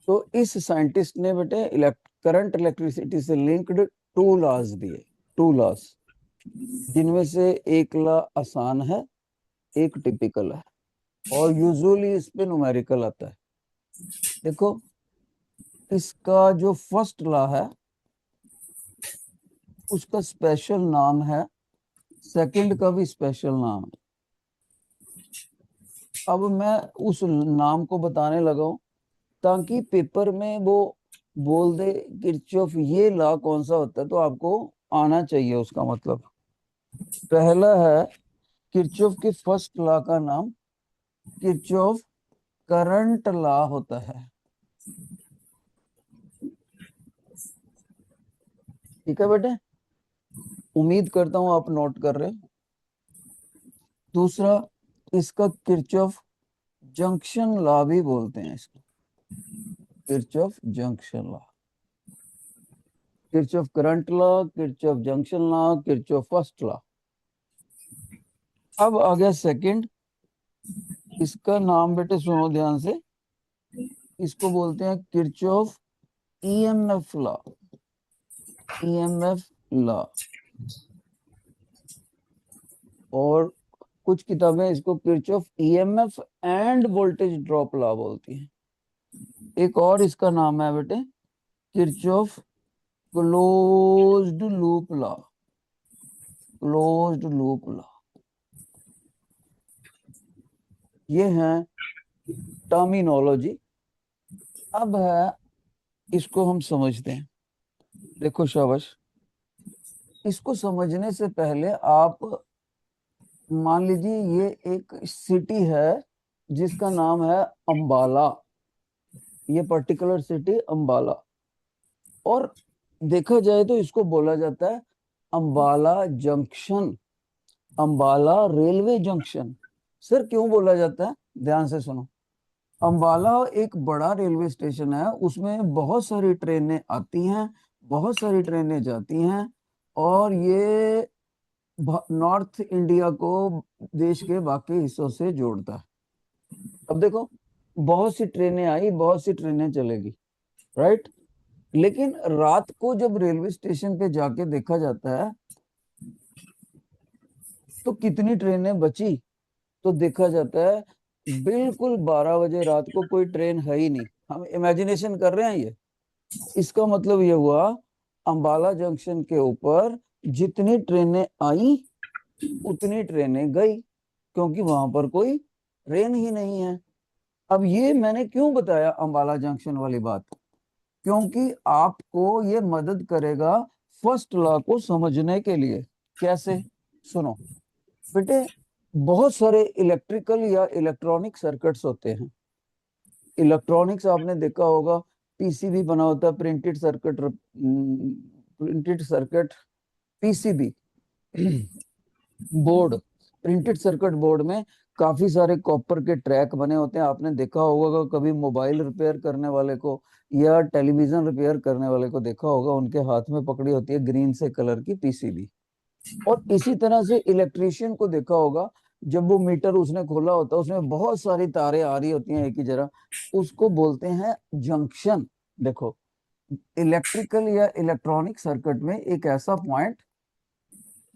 तो इस साइंटिस्ट ने बेटे करंट इलेक्ट्रिसिटी से लिंक्ड 2 लॉज दिए, 2 लॉज, जिनमें से एक लॉ आसान है, एक टिपिकल है, और यूजुअली इस पे न्यूमेरिकल आता है। देखो, इसका जो फर्स्ट लॉ है उसका स्पेशल नाम है, सेकंड का भी स्पेशल नाम है। अब मैं उस नाम को बताने लगा हूं ताकि पेपर में वो बोल दे किरचॉफ ये लॉ कौन सा होता है, तो आपको आना चाहिए उसका मतलब। पहला है किरचॉफ के फर्स्ट लॉ का नाम किरचॉफ करंट लॉ होता है। ठीक है बेटे, उम्मीद करता हूं आप नोट कर रहे हैं। दूसरा, इसका किरचॉफ जंक्शन लॉ भी बोलते हैं, इसको Kirchhoff junction law, Kirchhoff current law, Kirchhoff junction law, Kirchhoff first law. अब आ गया सेकंड, इसका नाम बेटे सुनो ध्यान से, इसको बोलते हैं Kirchhoff EMF law, EMF law. और कुछ किताबें इसको Kirchhoff EMF end voltage drop law बोलती हैं। एक और इसका नाम है बेटे Kirchhoff closed loop law, closed loop law. ये है टर्मिनोलॉजी। अब है, इसको हम समझते हैं। देखो शाबाश, इसको समझने से पहले आप मान लीजिए ये एक सिटी है जिसका नाम है अंबाला, ये पर्टिकुलर सिटी अंबाला, और देखा जाए तो इसको बोला जाता है Ambala junction, Ambala railway junction. Sir क्यों बोला जाता है, ध्यान से सुनो। अंबाला एक बड़ा रेलवे स्टेशन है, उसमें बहुत सारी ट्रेनें आती हैं, बहुत सारी ट्रेनें जाती हैं, और ये नॉर्थ इंडिया को देश के बाकी हिस्सों से जोड़ता है। अब देखो, बहुत सी ट्रेनें आई, बहुत सी ट्रेनें चलेगी, राइट। लेकिन रात को जब रेलवे स्टेशन पे जाके देखा जाता है तो कितनी ट्रेनें बची, तो देखा जाता है बिल्कुल 12 बजे रात को कोई ट्रेन है ही नहीं। हम इमेजिनेशन कर रहे हैं ये। इसका मतलब ये हुआ अंबाला जंक्शन के ऊपर जितनी ट्रेनें आई उतनी ट्रेनें गई, क्योंकि वहां पर कोई ट्रेन ही नहीं है। अब ये मैंने क्यों बताया अंबाला जंक्शन वाली बात, क्योंकि आपको ये मदद करेगा फर्स्ट लॉ को समझने के लिए। कैसे, सुनो बेटे, बहुत सारे इलेक्ट्रिकल या इलेक्ट्रॉनिक सर्किट्स होते हैं। इलेक्ट्रॉनिक्स आपने देखा होगा, पीसीबी बना होता है, printed circuit, printed circuit, PCB board. Printed circuit board में काफी सारे कॉपर के ट्रैक बने होते हैं। आपने देखा होगा कभी मोबाइल रिपेयर करने वाले को या टेलीविजन रिपेयर करने वाले को देखा होगा, उनके हाथ में पकड़ी होती है ग्रीन से कलर की पीसीबी। और इसी तरह से इलेक्ट्रिशियन को देखा होगा, जब वो मीटर उसने खोला होता है उसमें बहुत सारी तारें आ रही होती हैं एक ही जगह, उसको बोलते हैं जंक्शन। देखो, इलेक्ट्रिकल या इलेक्ट्रॉनिक सर्किट में एक ऐसा पॉइंट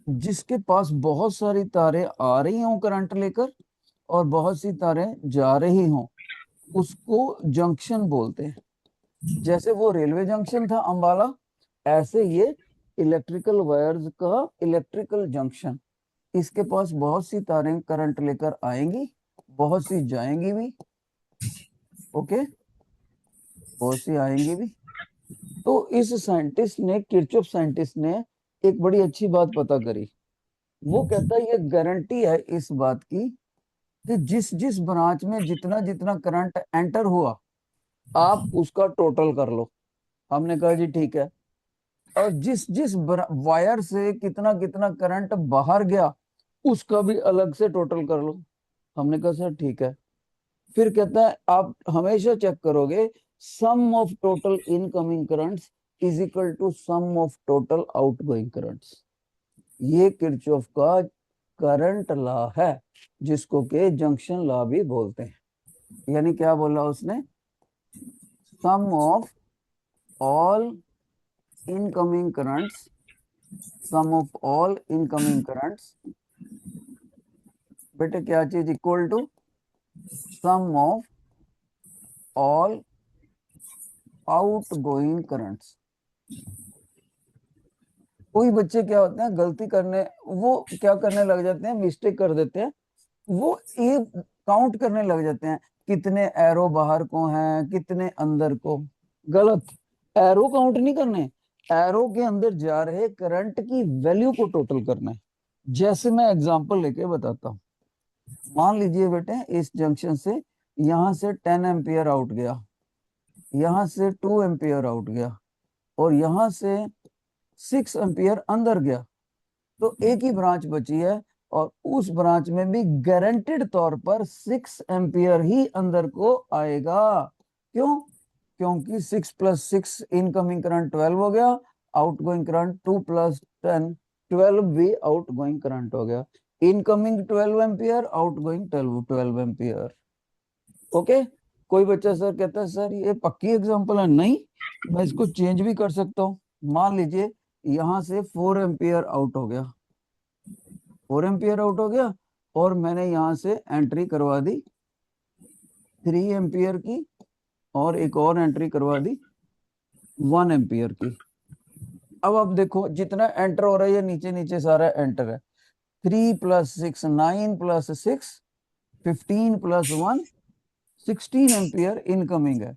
जिसके पास बहुत सारी तारें आ रही हों करंट लेकर और बहुत सी तारें जा रही हों, उसको जंक्शन बोलते हैं। जैसे वो रेलवे जंक्शन था अंबाला, ऐसे ये इलेक्ट्रिकल वायर्स का इलेक्ट्रिकल जंक्शन। इसके पास बहुत सी तारें करंट लेकर आएंगी, बहुत सी जाएंगी भी, ओके, बहुत सी आएंगी भी। तो इस साइंटिस्ट ने, किरचॉफ साइंटिस्ट ने एक बड़ी अच्छी बात पता करी। वो कहता है ये गारंटी है इस बात की कि जिस जिस ब्रांच में जितना जितना करंट एंटर हुआ आप उसका टोटल कर लो। हमने कहा जी ठीक है। और जिस जिस वायर से कितना कितना करंट बाहर गया उसका भी अलग से टोटल कर लो। हमने कहा सर ठीक है। फिर कहता है आप हमेशा चेक करोगे sum of total incoming currents is equal to sum of total outgoing currents. ये किरचॉफ का करंट लॉ है, जिसको के जंक्शन लॉ भी बोलते हैं। यानी क्या बोला उसने, sum of all incoming currents, sum of all incoming currents, बेटे क्या चीज equal to sum of all outgoing currents. कोई बच्चे क्या होते हैं गलती करने, वो क्या करने लग जाते हैं, मिस्टेक कर देते हैं, वो एक काउंट करने लग जाते हैं कितने एरो बाहर को हैं कितने अंदर को। गलत, एरो काउंट नहीं करने, एरो के अंदर जा रहे करंट की वैल्यू को टोटल करना है। जैसे मैं एग्जांपल लेके बताता हूँ, मान लीजिए बेटे इस जंक्शन से यहां से 10 एम्पियर आउट गया, यहां से 2 एम्पियर आउट गया, और यहां से 6 एम्पियर अंदर गया, तो एक ही ब्रांच बची है, और उस ब्रांच में भी गारंटेड तौर पर 6 एम्पियर ही अंदर को आएगा। क्यों? क्योंकि 6 + 6 इनकमिंग करंट 12 हो गया, आउटगोइंग करंट 2 + 10 12 भी आउटगोइंग करंट हो गया। Incoming 12 ampere, outgoing 12 ampere. Okay. कोई बच्चा सर कहता है सर ये पक्की एग्जांपल है, नहीं मैं इसको चेंज भी कर सकता हूँ। मान लीजिए यहां से 4 एम्पियर आउट हो गया, 4 एम्पियर आउट हो गया, और मैंने यहां से एंट्री करवा दी 3 एम्पियर की, और एक और एंट्री करवा दी 1 एम्पियर की। अब आप देखो जितना एंटर हो रहा है ये नीचे नीचे सारा एंटर है। 3 + 6 9 + 6 15 + 1 16 एम्पियर इनकमिंग है,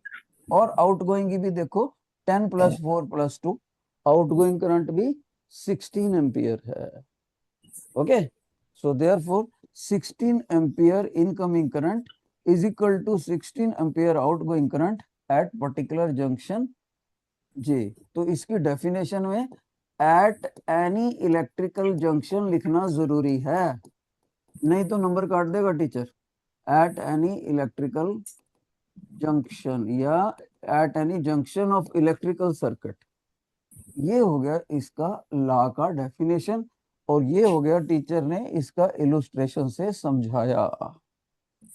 और आउटगोइंग की भी देखो 10 + 4 + 2 आउटगोइंग करंट भी 16 एम्पियर है। Okay, so therefore 16 ampere incoming current is equal to 16 ampere outgoing current at particular junction J। तो इसकी डेफिनेशन में at any electrical junction लिखना जरूरी है, नहीं तो नंबर काट देगा teacher. at any electrical junction या at any junction of electrical circuit, ये हो गया इसका लॉ का डेफिनेशन, और ये हो गया टीचर ने इसका इलुस्ट्रेशन से समझाया।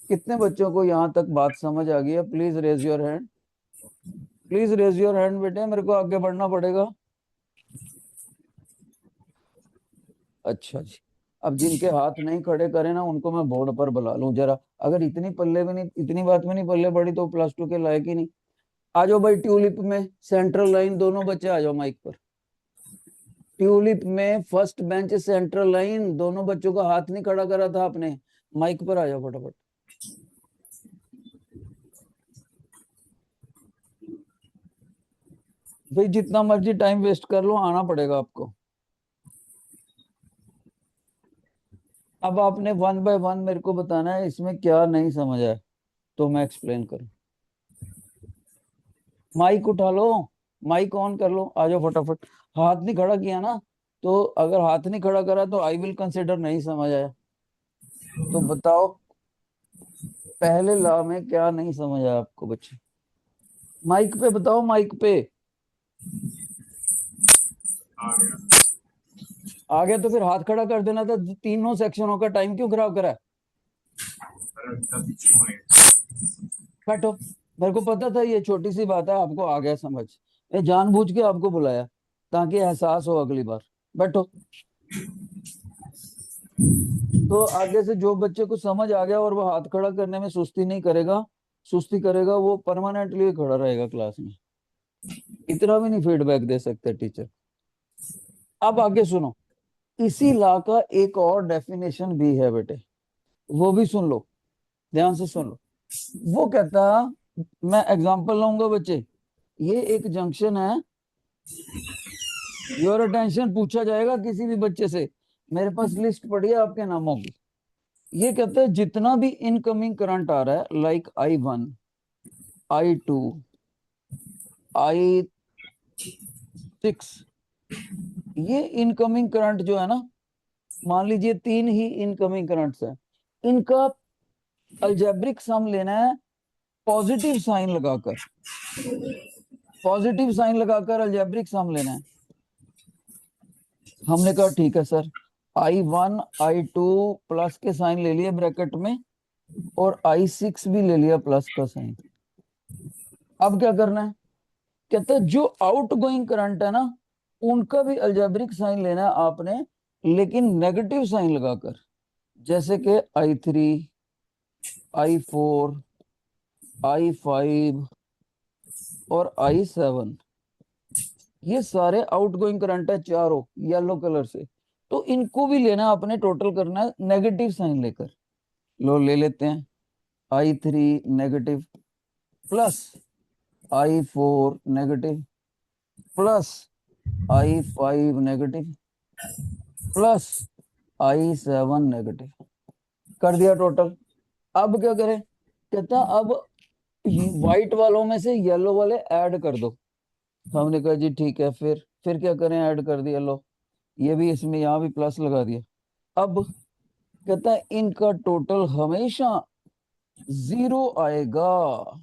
कितने बच्चों को यहाँ तक बात समझ आ गई है? Please raise your hand, please raise your hand बेटे, मेरे को आगे बढ़ना पड़ेगा। अच्छा जी, अब जिनके हाथ नहीं खड़े करे ना उनको मैं बोर्ड पर बुला लूं जरा, अगर इतनी पल्ले भी नहीं, इतनी बात में नहीं पल्ले पड़ी तो +2 के लायक ही नहीं। आ जाओ भाई, ट्यूलिप में सेंट्रल लाइन दोनों बच्चे आ जाओ माइक पर। ट्यूलिप में फर्स्ट बेंच सेंट्रल लाइन, दोनों बच्चों का हाथ नहीं खड़ा करा था आपने, माइक पर आ जाओ फटाफट। भाई जितना मर्जी टाइम वेस्ट कर लो, आना पड़ेगा आपको। अब आपने 1 बाय 1 मेरे को बताना है इसमें क्या नहीं समझ आया, तो मैं एक्सप्लेन करूं। माइक उठा लो, माइक ऑन कर लो, आ जाओ फटाफट। हाथ नहीं खड़ा किया ना, तो अगर हाथ नहीं खड़ा करा तो आई विल कंसिडर नहीं समझ आया। तो बताओ पहले लॉ में क्या नहीं समझ आया आपको बच्चे? माइक पे बताओ, माइक पे। आ गया तो फिर हाथ खड़ा कर देना था, तीनों सेक्शनों का टाइम क्यों खराब करा? बैठो, मेरे को पता था ये छोटी सी बात है आपको आ गया समझ, मैं जानबूझ के आपको बुलाया ताकि एहसास हो अगली बार। बैठो। तो आगे से जो बच्चे को समझ आ गया और वो हाथ खड़ा करने में सुस्ती नहीं करेगा, सुस्ती करेगा, वो परमानेंटली खड़ा रहेगा क्लास में। इतना भी नहीं फीडबैक दे सकते टीचर। अब आगे सुनो, इसी लॉ का एक और डेफिनेशन भी है बेटे, वो भी सुन लो, ध्यान से सुन लो। वो कहता, मैं एग्जांपल लूंगा बच्चे, ये एक जंक्शन है, योर अटेंशन, पूछा जाएगा किसी भी बच्चे से, मेरे पास लिस्ट पड़ी है आपके नामों की। ये कहते हैं जितना भी इनकमिंग करंट आ रहा है, लाइक I1 I2 I6, ये इनकमिंग करंट जो है ना, मान लीजिए 3 ही इनकमिंग करंट्स है, इनका अलजेब्रिक सम लेना है पॉजिटिव साइन लगाकर, पॉजिटिव साइन लगाकर अलजेब्रिक सम लेना है। हमने कहा ठीक है सर, I1 I2 प्लस के साइन ले लिए ब्रैकेट में, और I6 भी ले लिया प्लस का साइन। अब क्या करना है, कहते हैं जो आउट गोइंग करंट है ना, उनका भी अलजेब्रिक साइन लेना है आपने, लेकिन नेगेटिव साइन लगाकर। जैसे कि I3, I4, I5 और I7, ये सारे आउटगोइंग करंट है चारों, येलो कलर से। तो इनको भी लेना है आपने, टोटल करना है नेगेटिव साइन लेकर। लो ले लेते हैं, I3 negative, plus I4 negative, plus I5 negative, plus I7 negative. कर दिया टोटल। अब क्या करें, कहता अब व्हाइट वालों में से येलो वाले ऐड कर दो। हमने कहा जी ठीक है, फिर क्या करें, ऐड कर दिया। लो ये भी, इसमें यहाँ भी प्लस लगा दिया। अब कहता है इनका टोटल हमेशा 0 आएगा।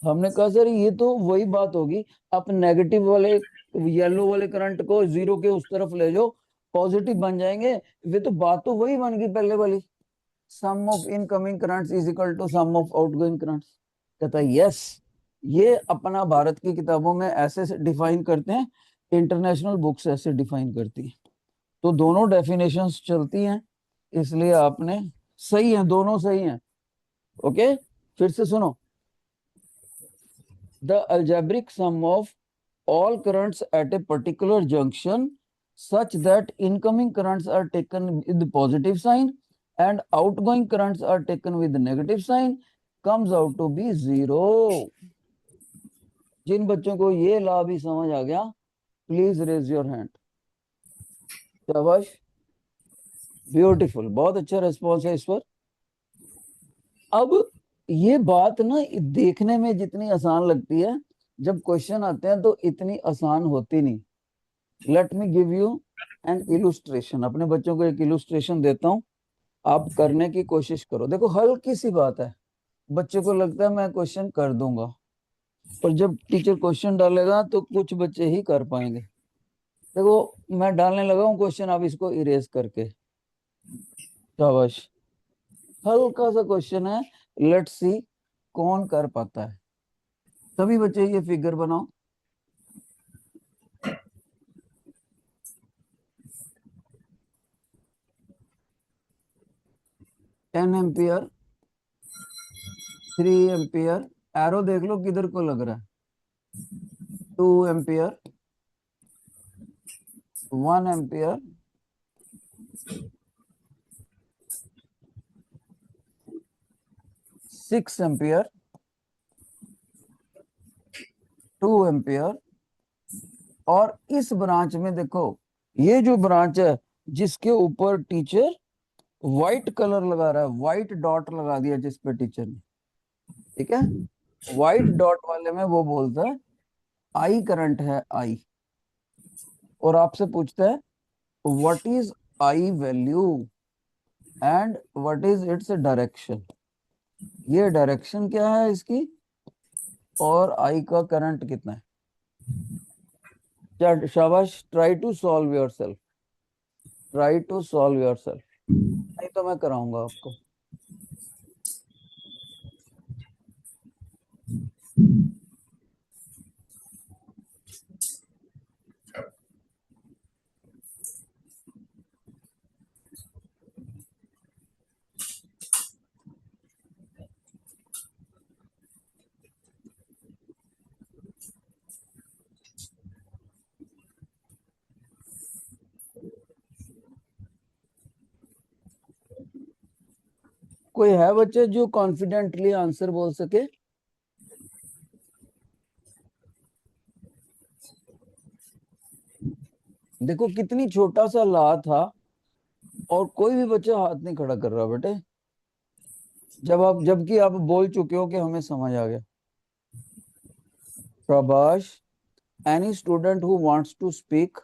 हमने कहा सर ये तो वही बात होगी, आप नेगेटिव वाले येलो वाले करंट को 0 के उस तरफ ले जाओ, पॉजिटिव बन जाएंगे। वे तो बात तो वही बन गई पहले वाली, sum of incoming currents is equal to sum of outgoing currents. कहता है यस, ये अपना भारत की किताबों में ऐसे डिफाइन करते हैं, इंटरनेशनल बुक्स ऐसे डिफाइन करती है। तो दोनों डेफिनेशंस चलती हैं, इसलिए आपने सही है, दोनों सही हैं। ओके, फिर से सुनो। The algebraic sum of all currents at a particular junction such that incoming currents are taken with the positive sign and outgoing currents are taken with the negative sign comes out to be 0। जिन बच्चों को ये law भी समझ आ गया, please raise your hand. शाबाश, beautiful, बहुत अच्छा रिस्पॉन्स है इस पर। अब ये बात ना देखने में जितनी आसान लगती है, जब क्वेश्चन आते हैं तो इतनी आसान होती नहीं। Let me give you an illustration. अपने बच्चों को एक इलुस्ट्रेशन देता हूँ, आप करने की कोशिश करो। देखो हल्की सी बात है, बच्चे को लगता है मैं क्वेश्चन कर दूंगा, पर जब टीचर क्वेश्चन डालेगा तो कुछ बच्चे ही कर पाएंगे। देखो मैं डालने लगा हूँ क्वेश्चन, आप इसको इरेज करके। शाबाश, हल्का सा क्वेश्चन है, लेट्स सी कौन कर पाता है। सभी बच्चे ये फिगर बनाओ। 10 एम्पियर, 3 एम्पियर, एरो देख लो किधर को लग रहा है। 2 एम्पियर, 1 एम्पियर, 6 एम्पियर, 2 एम्पियर। और इस ब्रांच में देखो, ये जो ब्रांच है जिसके ऊपर टीचर व्हाइट कलर लगा रहा है, व्हाइट डॉट लगा दिया जिस पे टीचर ने, ठीक है, व्हाइट डॉट वाले में वो बोलता है आई करंट है, आई। और आपसे पूछता है what is I value and what is its direction. ये डायरेक्शन क्या है इसकी, और आई का करंट कितना है। शाबाश, try to solve yourself, try to solve yourself, नहीं तो मैं कराऊंगा आपको। कोई है बच्चे जो कॉन्फिडेंटली आंसर बोल सके। देखो कितनी छोटा सा ला था, और कोई भी बच्चा हाथ नहीं खड़ा कर रहा बेटे, जबकि आप बोल चुके हो कि हमें समझ आ गया। शाबाश, any student who wants to speak,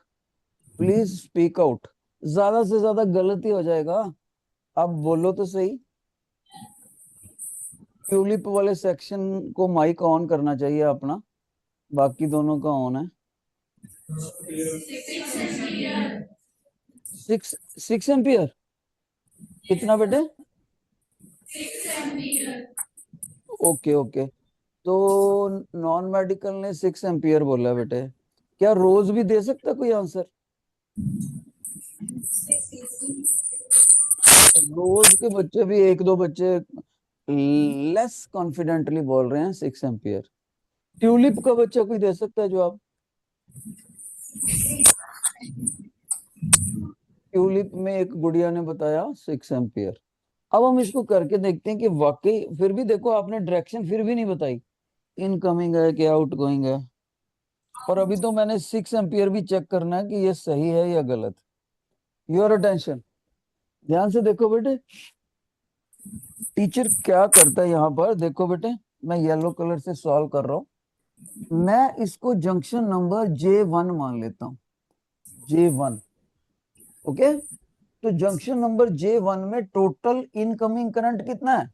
please speak out. ज्यादा से ज्यादा गलती हो जाएगा, आप बोलो तो सही। ट्यूलिप वाले सेक्शन को माइक ऑन करना चाहिए अपना, बाकी दोनों का ऑन है। 6 एम्पियर, कितना बेटे? ओके ओके, तो नॉन मेडिकल ने 6 एम्पियर बोला बेटे। क्या रोज भी दे सकता कोई आंसर? रोज के बच्चे भी एक दो बच्चे लेस कॉन्फिडेंटली बोल रहे हैं 6 एम्पियर। ट्यूलिप का बच्चा कोई दे सकता है जवाब? ट्यूलिप में एक गुड़िया ने बताया 6 एम्पियर। अब हम इसको करके देखते हैं कि वाकई, फिर भी देखो आपने डायरेक्शन फिर भी नहीं बताई, इनकमिंग है कि आउट गोइंग है। और अभी तो मैंने 6 एम्पियर भी चेक करना है कि ये सही है या गलत। योर अटेंशन, ध्यान से देखो बेटे, टीचर क्या करता है यहाँ पर। देखो बेटे, मैं येलो कलर से सॉल्व कर रहा हूँ। मैं इसको जंक्शन नंबर J1 मान लेता हूँ, J1। ओके, तो जंक्शन नंबर J1 में टोटल इनकमिंग करंट कितना है?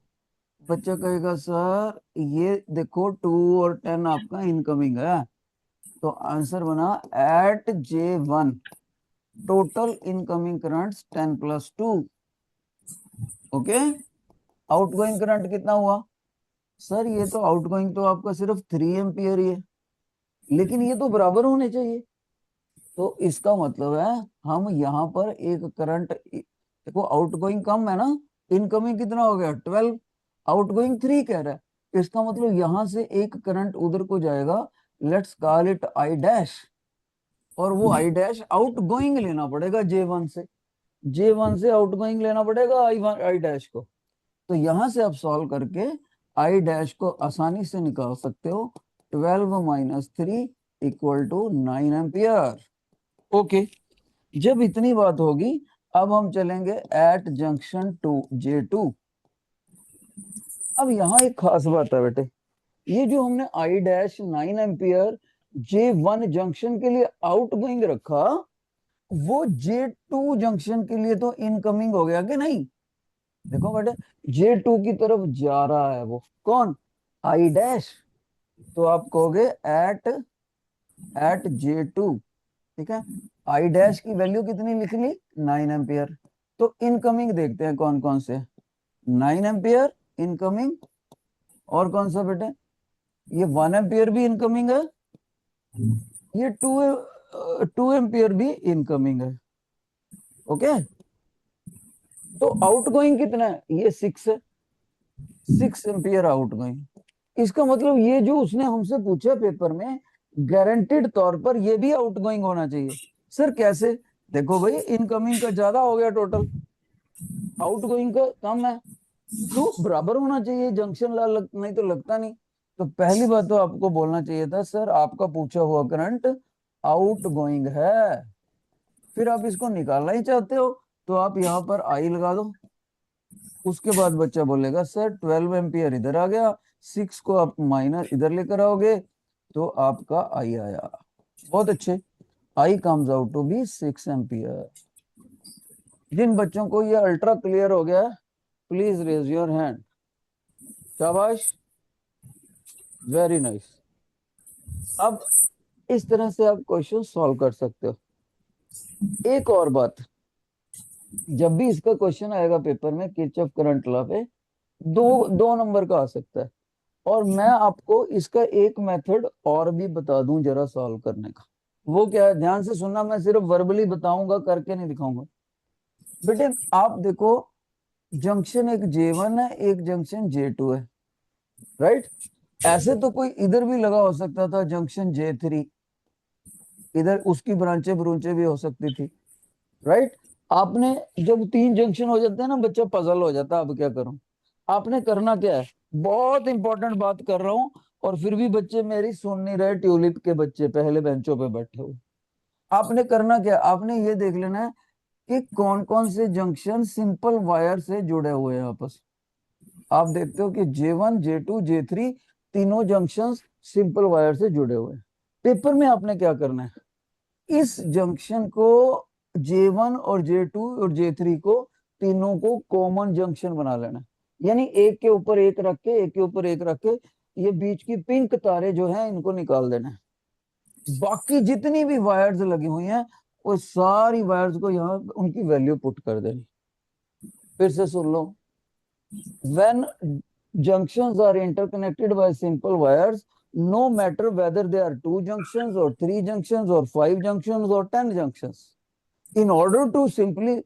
बच्चा कहेगा सर ये देखो 2 और 10 आपका इनकमिंग है, तो आंसर बना at J1 total incoming current 10 + 2। Okay, outgoing current कितना हुआ? सर ये तो आउटगोइंग तो आपका सिर्फ 3 एम्पियर ही है, लेकिन ये तो बराबर होने चाहिए। तो इसका मतलब है हम यहाँ पर एक करंट, देखो आउटगोइंग कम है ना, इनकमिंग कितना हो गया 12, आउटगोइंग 3 कह रहा है। इसका मतलब यहाँ से एक करंट उधर को जाएगा, let's call it I dash, और वो आई डैश आउट गोइंग लेना पड़ेगा J1 से, J1 से आउट गोइंग लेना पड़ेगा आई डैश को। तो यहां से आप सॉल्व करके आई डैश को आसानी से निकाल सकते हो, 12 - 3 = 9 एम्पियर। ओके, जब इतनी बात होगी, अब हम चलेंगे एट जंक्शन टू J2। अब यहाँ एक खास बात है बेटे, ये जो हमने I dash 9 ampere J1 junction के लिए आउट गोइंग रखा, वो J2 जंक्शन के लिए तो इनकमिंग हो गया कि नहीं? देखो बेटे, J2 की तरफ जा रहा है वो कौन? I dash. तो आप कहोगे एट एट J2, ठीक है। आई डैश की वैल्यू कितनी लिख ली? 9 एम्पियर। तो इनकमिंग देखते हैं कौन कौन से, 9 एम्पियर इनकमिंग, और कौन सा बेटे? ये 1 एम्पियर भी इनकमिंग है, ये 2 एम्पियर भी इनकमिंग है। ओके, तो आउटगोइंग कितना है? ये 6 है, 6 एम्पियर आउटगोइंग। इसका मतलब ये जो उसने हमसे पूछा पेपर में, गारंटेड तौर पर ये भी आउटगोइंग होना चाहिए। सर कैसे? देखो भाई, इनकमिंग का ज्यादा हो गया टोटल, आउटगोइंग का कम है, तो बराबर होना चाहिए जंक्शन ला नहीं तो लगता नहीं। तो पहली बात तो आपको बोलना चाहिए था सर आपका पूछा हुआ करंट आउट गोइंग है। फिर आप इसको निकालना ही चाहते हो, तो आप यहाँ पर आई लगा दो। उसके बाद बच्चा बोलेगा सर 12 एम्पियर इधर आ गया, 6 को आप माइनर इधर लेकर आओगे, तो आपका आई आया। बहुत अच्छे, I comes out to be 6 ampere. जिन बच्चों को ये अल्ट्रा क्लियर हो गया, प्लीज रेज योर हैंड। शाबाश, वेरी नाइस। अब इस तरह से आप क्वेश्चन सॉल्व कर सकते हो। एक और बात, जब भी इसका क्वेश्चन आएगा पेपर में किरचॉफ करंट लॉ पे, दो दो नंबर का आ सकता है। और मैं आपको इसका एक मेथड और भी बता दूं जरा सॉल्व करने का। वो क्या है, ध्यान से सुनना, मैं सिर्फ वर्बली बताऊंगा, करके नहीं दिखाऊंगा। बेटे आप देखो, जंक्शन एक J1 है, एक जंक्शन J2 है, राइट। ऐसे तो कोई इधर भी लगा हो सकता था जंक्शन J3, इधर उसकी ब्रांचें ब्रूंचे भी हो सकती थी, राइट। आपने जब 3 जंक्शन हो जाते हैं ना, बच्चा पजल हो जाता है अब क्या करूं। आपने करना क्या है, बहुत इंपॉर्टेंट बात कर रहा हूं, और फिर भी बच्चे मेरी सुन नहीं रहे, ट्यूलिप के बच्चे पहले बेंचों पे बैठे हुए। आपने करना क्या, आपने ये देख लेना है कि कौन कौन से जंक्शन सिंपल वायर से जुड़े हुए हैं आपस। आप देखते हो कि J1 J2 J3 तीनों जंक्शन सिंपल वायर से जुड़े हुए हैं। पेपर में आपने क्या करना है, इस जंक्शन को J1 और J2 और J3 को, तीनों को कॉमन जंक्शन बना लेना है। यानी एक के ऊपर एक रख के, एक के ऊपर एक रख के, ये बीच की पिंक तारे जो हैं इनको निकाल देना है। बाकी जितनी भी वायर्स लगी हुई हैं, वो सारी वायर्स को यहाँ उनकी वैल्यू पुट कर देनी। फिर से सुन लो, when Junctions are interconnected by simple wires, no matter whether they are 2 junctions or 3 junctions or 5 junctions or 10 junctions. In order to simply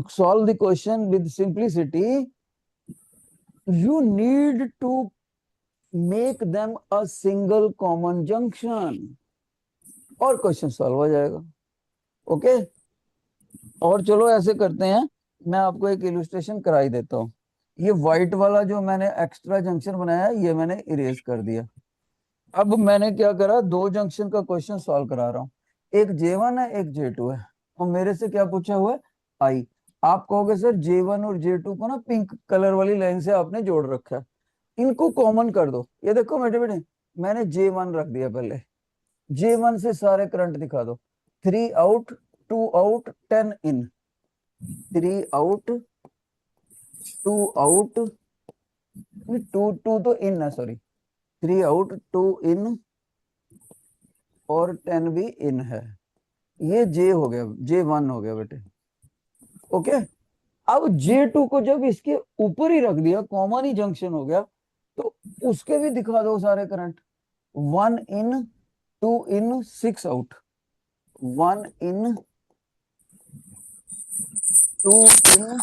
solve the question with simplicity, you need to make them a single common junction और question solve हो जाएगा। Okay, और चलो ऐसे करते हैं, मैं आपको एक इलस्ट्रेशन करा ही देता हूँ। ये व्हाइट वाला जो मैंने एक्स्ट्रा जंक्शन बनाया ये मैंने इरेज कर दिया। अब मैंने क्या करा, 2 जंक्शन का क्वेश्चन सॉल्व करा रहा हूँ। एक J1 है, एक J2 है, और मेरे से क्या पूछा हुआ है, आई। आप कहोगे सर J1 और J2 को ना पिंक कलर वाली लाइन से आपने जोड़ रखा है, इनको कॉमन कर दो। ये देखो बेटे बेटे, मैंने J1 रख दिया पहले, J1 से सारे करंट दिखा दो, 3 आउट, 2 आउट, 10 इन, 3 आउट, 2 आउट, 2 तो इन है, सॉरी, 3 आउट, 2 इन और 10 भी इन है। ये J हो गया, J1 हो गया बेटे। ओके, अब J2 को जब इसके ऊपर ही रख दिया, कॉमन ही जंक्शन हो गया, तो उसके भी दिखा दो सारे करंट, 1 इन, 2 इन, 6 आउट, 1 इन, 2 इन,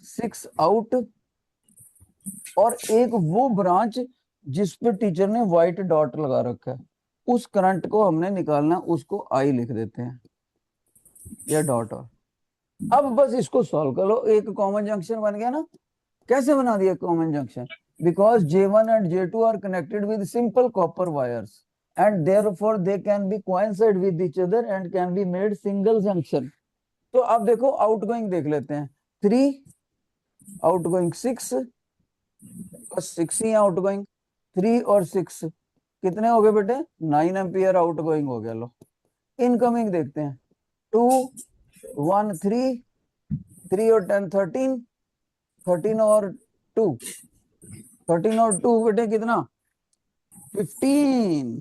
6 आउट, और एक वो ब्रांच जिस पे टीचर ने व्हाइट डॉट लगा रखा है, उस करंट को हमने निकालना, उसको आई लिख देते हैं, या डॉट। और अब बस इसको सॉल्व कर लो, एक कॉमन जंक्शन बन गया ना। कैसे बना दिया common junction? Because J1 and J2 are connected with simple copper wires and therefore they can be coincide with each other and can be made single junction. तो अब देखो आउटगोइंग देख लेते हैं, 3 आउटगोइंग, 6 और 6 ही आउटगोइंग, 3 और 6 कितने हो गए बेटे, 9 एम्पियर आउटगोइंग हो गया। लो इनकमिंग देखते हैं, 2 1 3, 3 और 10 13, 13 और 2, 13 और 2 बेटे कितना, 15,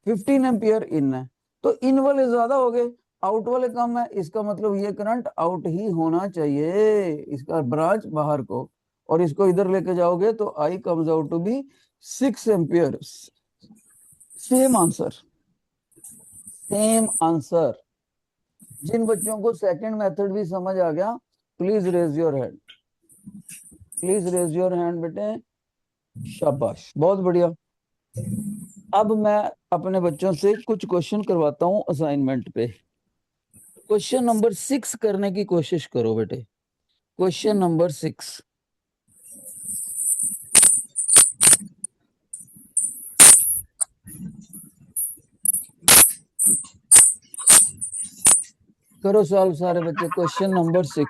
15 एम्पियर इन है। तो इन वाले ज्यादा हो गए, आउट वाले कम है, इसका मतलब ये करंट आउट ही होना चाहिए, इसका ब्रांच बाहर को, और इसको इधर लेके जाओगे तो I comes out to be 6 ampere. Same answer, same answer. जिन बच्चों को सेकंड मेथड भी समझ आ गया, please raise your hand, please raise your hand बेटे, शाबाश, बहुत बढ़िया। अब मैं अपने बच्चों से कुछ क्वेश्चन करवाता हूँ असाइनमेंट पे। क्वेश्चन नंबर 6 करने की कोशिश करो बेटे, क्वेश्चन नंबर 6। करो सॉल्व सारे बच्चे, question number 6।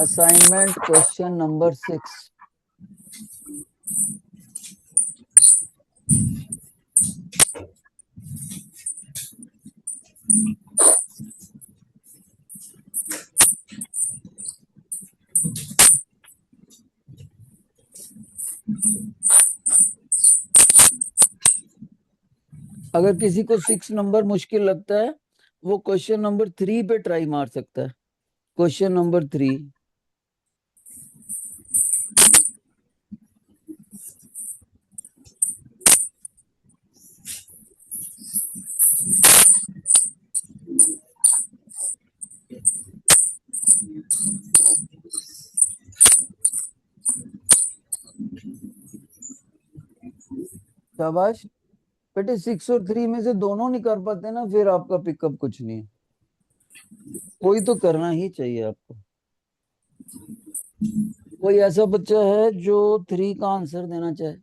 Assignment question number 6। अगर किसी को 6 नंबर मुश्किल लगता है, वो क्वेश्चन नंबर 3 पे ट्राई मार सकता है। क्वेश्चन नंबर 3, शाबाश बेटे। 6 और 3 में से दोनों नहीं कर पाते ना, फिर आपका पिकअप कुछ नहीं है, कोई तो करना ही चाहिए आपको। कोई ऐसा बच्चा है जो 3 का आंसर देना चाहे?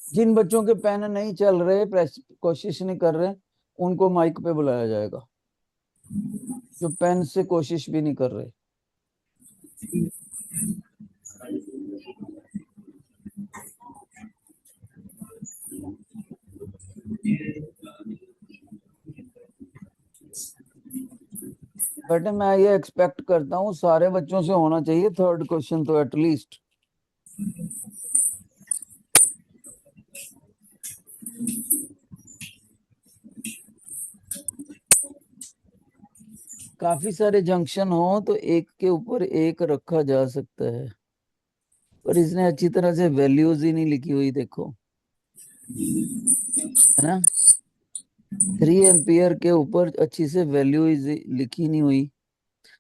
जिन बच्चों के पेन नहीं चल रहे, कोशिश नहीं कर रहे, उनको माइक पे बुलाया जाएगा, जो पेन से कोशिश भी नहीं कर रहे। बेटे मैं ये एक्सपेक्ट करता हूँ सारे बच्चों से होना चाहिए थर्ड क्वेश्चन तो एटलीस्ट। काफी सारे जंक्शन हो तो एक के ऊपर एक रखा जा सकता है, पर इसने अच्छी तरह से वैल्यूज ही नहीं लिखी हुई, देखो, है ना। 3 एम्पियर के ऊपर अच्छी से वैल्यूज लिखी नहीं हुई।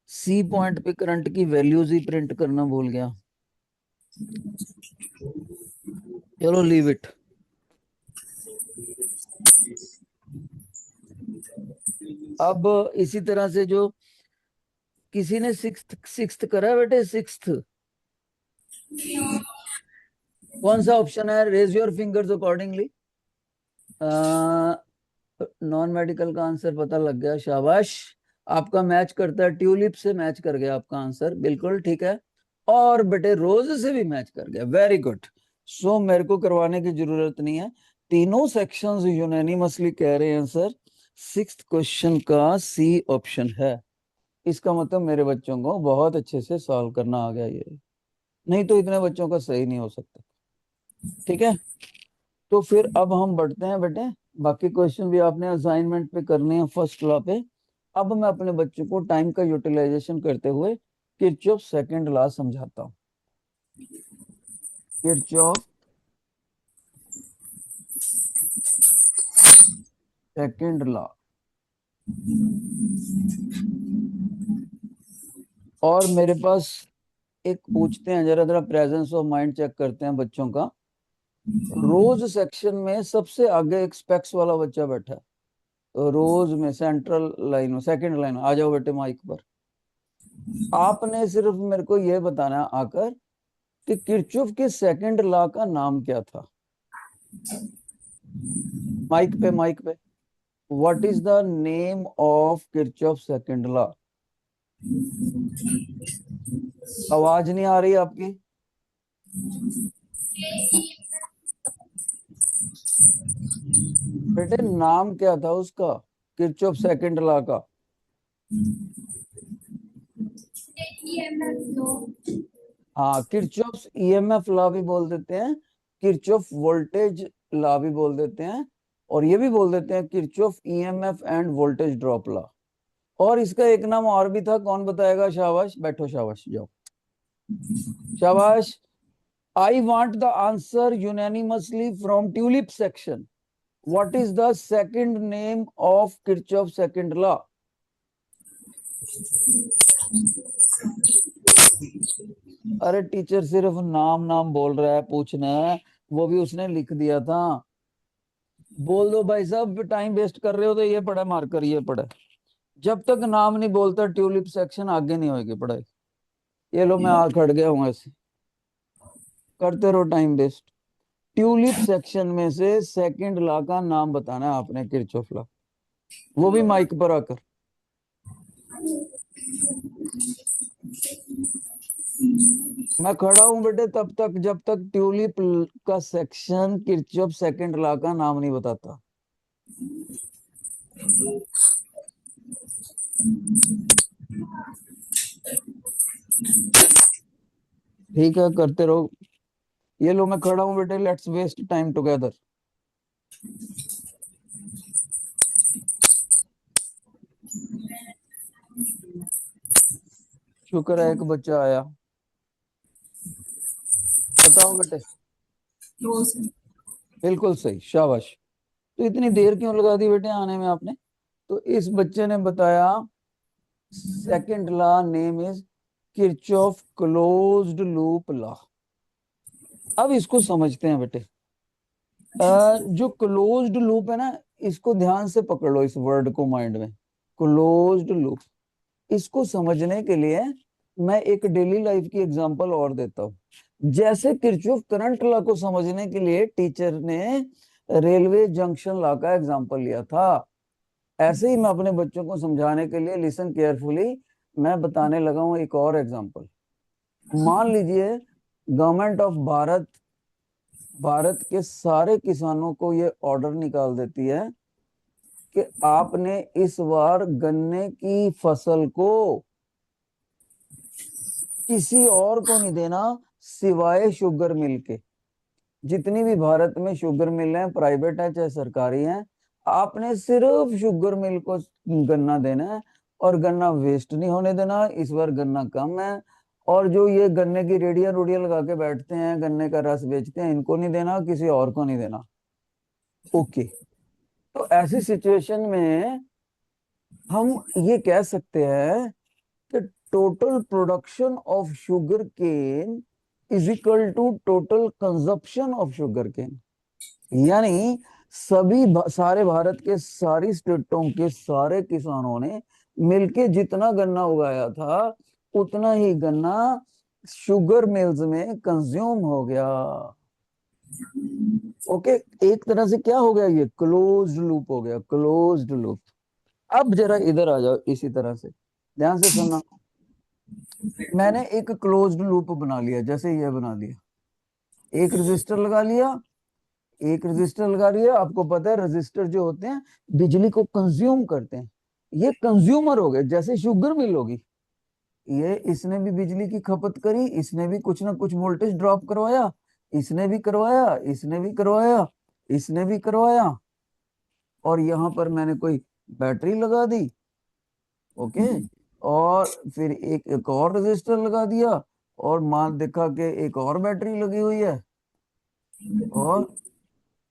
सी पॉइंट पे करंट की वैल्यूज ही प्रिंट करना भूल गया। चलो लीव इट। अब इसी तरह से जो किसी ने सिक्स्थ सिक्स्थ करा है बेटे, सिक्स्थ कौन सा ऑप्शन है? Raise your fingers accordingly. Non medical का आंसर पता लग गया, शाबाश। आपका मैच करता है, ट्यूलिप से मैच कर गया आपका आंसर, बिल्कुल ठीक है। और बेटे रोज से भी मैच कर गया, वेरी गुड। सो मेरे को करवाने की जरूरत नहीं है, तीनों सेक्शंस यूनानिमसली कह रहे हैं सर सिक्स्थ क्वेश्चन का सी ऑप्शन है। इसका मतलब मेरे बच्चों को बहुत अच्छे से सॉल्व करना आ गया ये, नहीं तो इतने बच्चों का सही नहीं हो सकता। ठीक है, तो फिर अब हम बढ़ते हैं बेटे, बाकी क्वेश्चन भी आपने असाइनमेंट पे करने हैं फर्स्ट लॉ पे। अब मैं अपने बच्चों को टाइम का यूटिलाइजेशन करते हुए किरचॉफ सेकंड लॉ समझाता हूँ। Kirchhoff second law. और मेरे पास एक पूछते हैं, जरा जरा प्रेजेंस ऑफ माइंड चेक करते हैं बच्चों का। रोज सेक्शन में सबसे आगे एक स्पेक्स वाला बच्चा बैठा है, तो रोज में सेंट्रल लाइन में सेकंड लाइन में आ जाओ बेटे माइक पर। आपने सिर्फ मेरे को यह बताना है आकर कि किरचॉफ के सेकंड लॉ का नाम क्या था। माइक पे, माइक पे। What is the name of Kirchhoff second law? आवाज नहीं आ रही आपकी। बेटे नाम क्या था उसका, किरचॉफ सेकंड लॉ का? हाँ, किरचॉफ ईएमएफ लॉ भी बोल देते हैं, किरचॉफ वोल्टेज लॉ भी बोल देते हैं, और ये भी बोल देते हैं Kirchhoff EMF end voltage drop law. और इसका एक नाम और भी था, कौन बताएगा? शाबाश, बैठो, शाबाश, जाओ, शाबाश। I want the answer unanimously from tulip section. What is the second name of Kirchhoff second law? अरे टीचर सिर्फ नाम नाम बोल रहा है, पूछना है, वो भी उसने लिख दिया था। बोल दो भाई साहब, टाइम वेस्ट कर रहे हो तो ये पढ़ा मार्कर, ये पढ़ा। जब तक नाम नहीं बोलता ट्यूलिप सेक्शन आगे नहीं होगी पढ़ाई। ये लो मैं आ खड़ गया हूँ ऐसे, करते रहो टाइम वेस्ट। ट्यूलिप सेक्शन में से सेकंड लॉ का नाम बताना है आपने, किरचॉफ लॉ, वो भी माइक पर आकर। मैं खड़ा हूं बेटे तब तक जब तक ट्यूलिप का सेक्शन किरचॉफ सेकंड लॉ का नाम नहीं बताता। ठीक है, करते रहो। ये लो मैं खड़ा हूं बेटे, लेट्स वेस्ट टाइम टुगेदर। शुक्र है एक बच्चा आया। बताओ बेटे। बिल्कुल सही, शाबाश। तो इतनी देर क्यों लगा दी बेटे आने में आपने? तो इस बच्चे ने बताया second law name is Kirchhoff closed loop law. अब इसको समझते हैं बेटे। जो क्लोज्ड लूप है ना, इसको ध्यान से पकड़ लो, इस वर्ड को माइंड में, क्लोज्ड लूप। इसको समझने के लिए मैं एक डेली लाइफ की एग्जांपल और देता हूँ। जैसे किरचॉफ करंट लॉ को समझने के लिए टीचर ने रेलवे जंक्शन लॉ का एग्जांपल लिया था, ऐसे ही मैं अपने बच्चों को समझाने के लिए, लिसन केयरफुली, मैं बताने लगा हूं एक और एग्जांपल। मान लीजिए गवर्नमेंट ऑफ भारत भारत के सारे किसानों को ये ऑर्डर निकाल देती है कि आपने इस बार गन्ने की फसल को किसी और को नहीं देना सिवाय शुगर मिल के। जितनी भी भारत में शुगर मिल हैं, प्राइवेट है चाहे सरकारी हैं, आपने सिर्फ शुगर मिल को गन्ना देना है, और गन्ना वेस्ट नहीं होने देना। इस बार गन्ना कम है, और जो ये गन्ने की रेडिया रोडिया लगा के बैठते हैं, गन्ने का रस बेचते हैं, इनको नहीं देना, किसी और को नहीं देना। ओके। तो ऐसी सिचुएशन में हम ये कह सकते हैं कि total production of sugarcane is equal to total consumption of sugarcane. यानी सारे भारत के सारी स्टेटों के सारे किसानों ने मिलके जितना गन्ना उगाया था, उतना ही गन्ना शुगर मिल्स में कंज्यूम हो गया। ओके। एक तरह से क्या हो गया, ये क्लोज्ड लूप हो गया, क्लोज्ड लूप। अब जरा इधर आ जाओ, इसी तरह से ध्यान से सुनना। मैंने एक क्लोज्ड लूप बना लिया, जैसे ये बना लिया, एक रेजिस्टर लगा लिया, एक रेजिस्टर लगा लिया। आपको पता है रेजिस्टर जो होते हैं बिजली को कंज्यूम करते हैं, ये कंज्यूमर हो गए, जैसे शुगर मिल होगी, ये इसने भी बिजली की खपत करी, इसने भी कुछ ना कुछ वोल्टेज ड्रॉप करवाया, इसने भी करवाया, इसने भी करवाया, इसने भी करवाया, और यहाँ पर मैंने कोई बैटरी लगा दी। ओके। और फिर एक और रेजिस्टर लगा दिया, और मान देखा कि एक और बैटरी लगी हुई है, और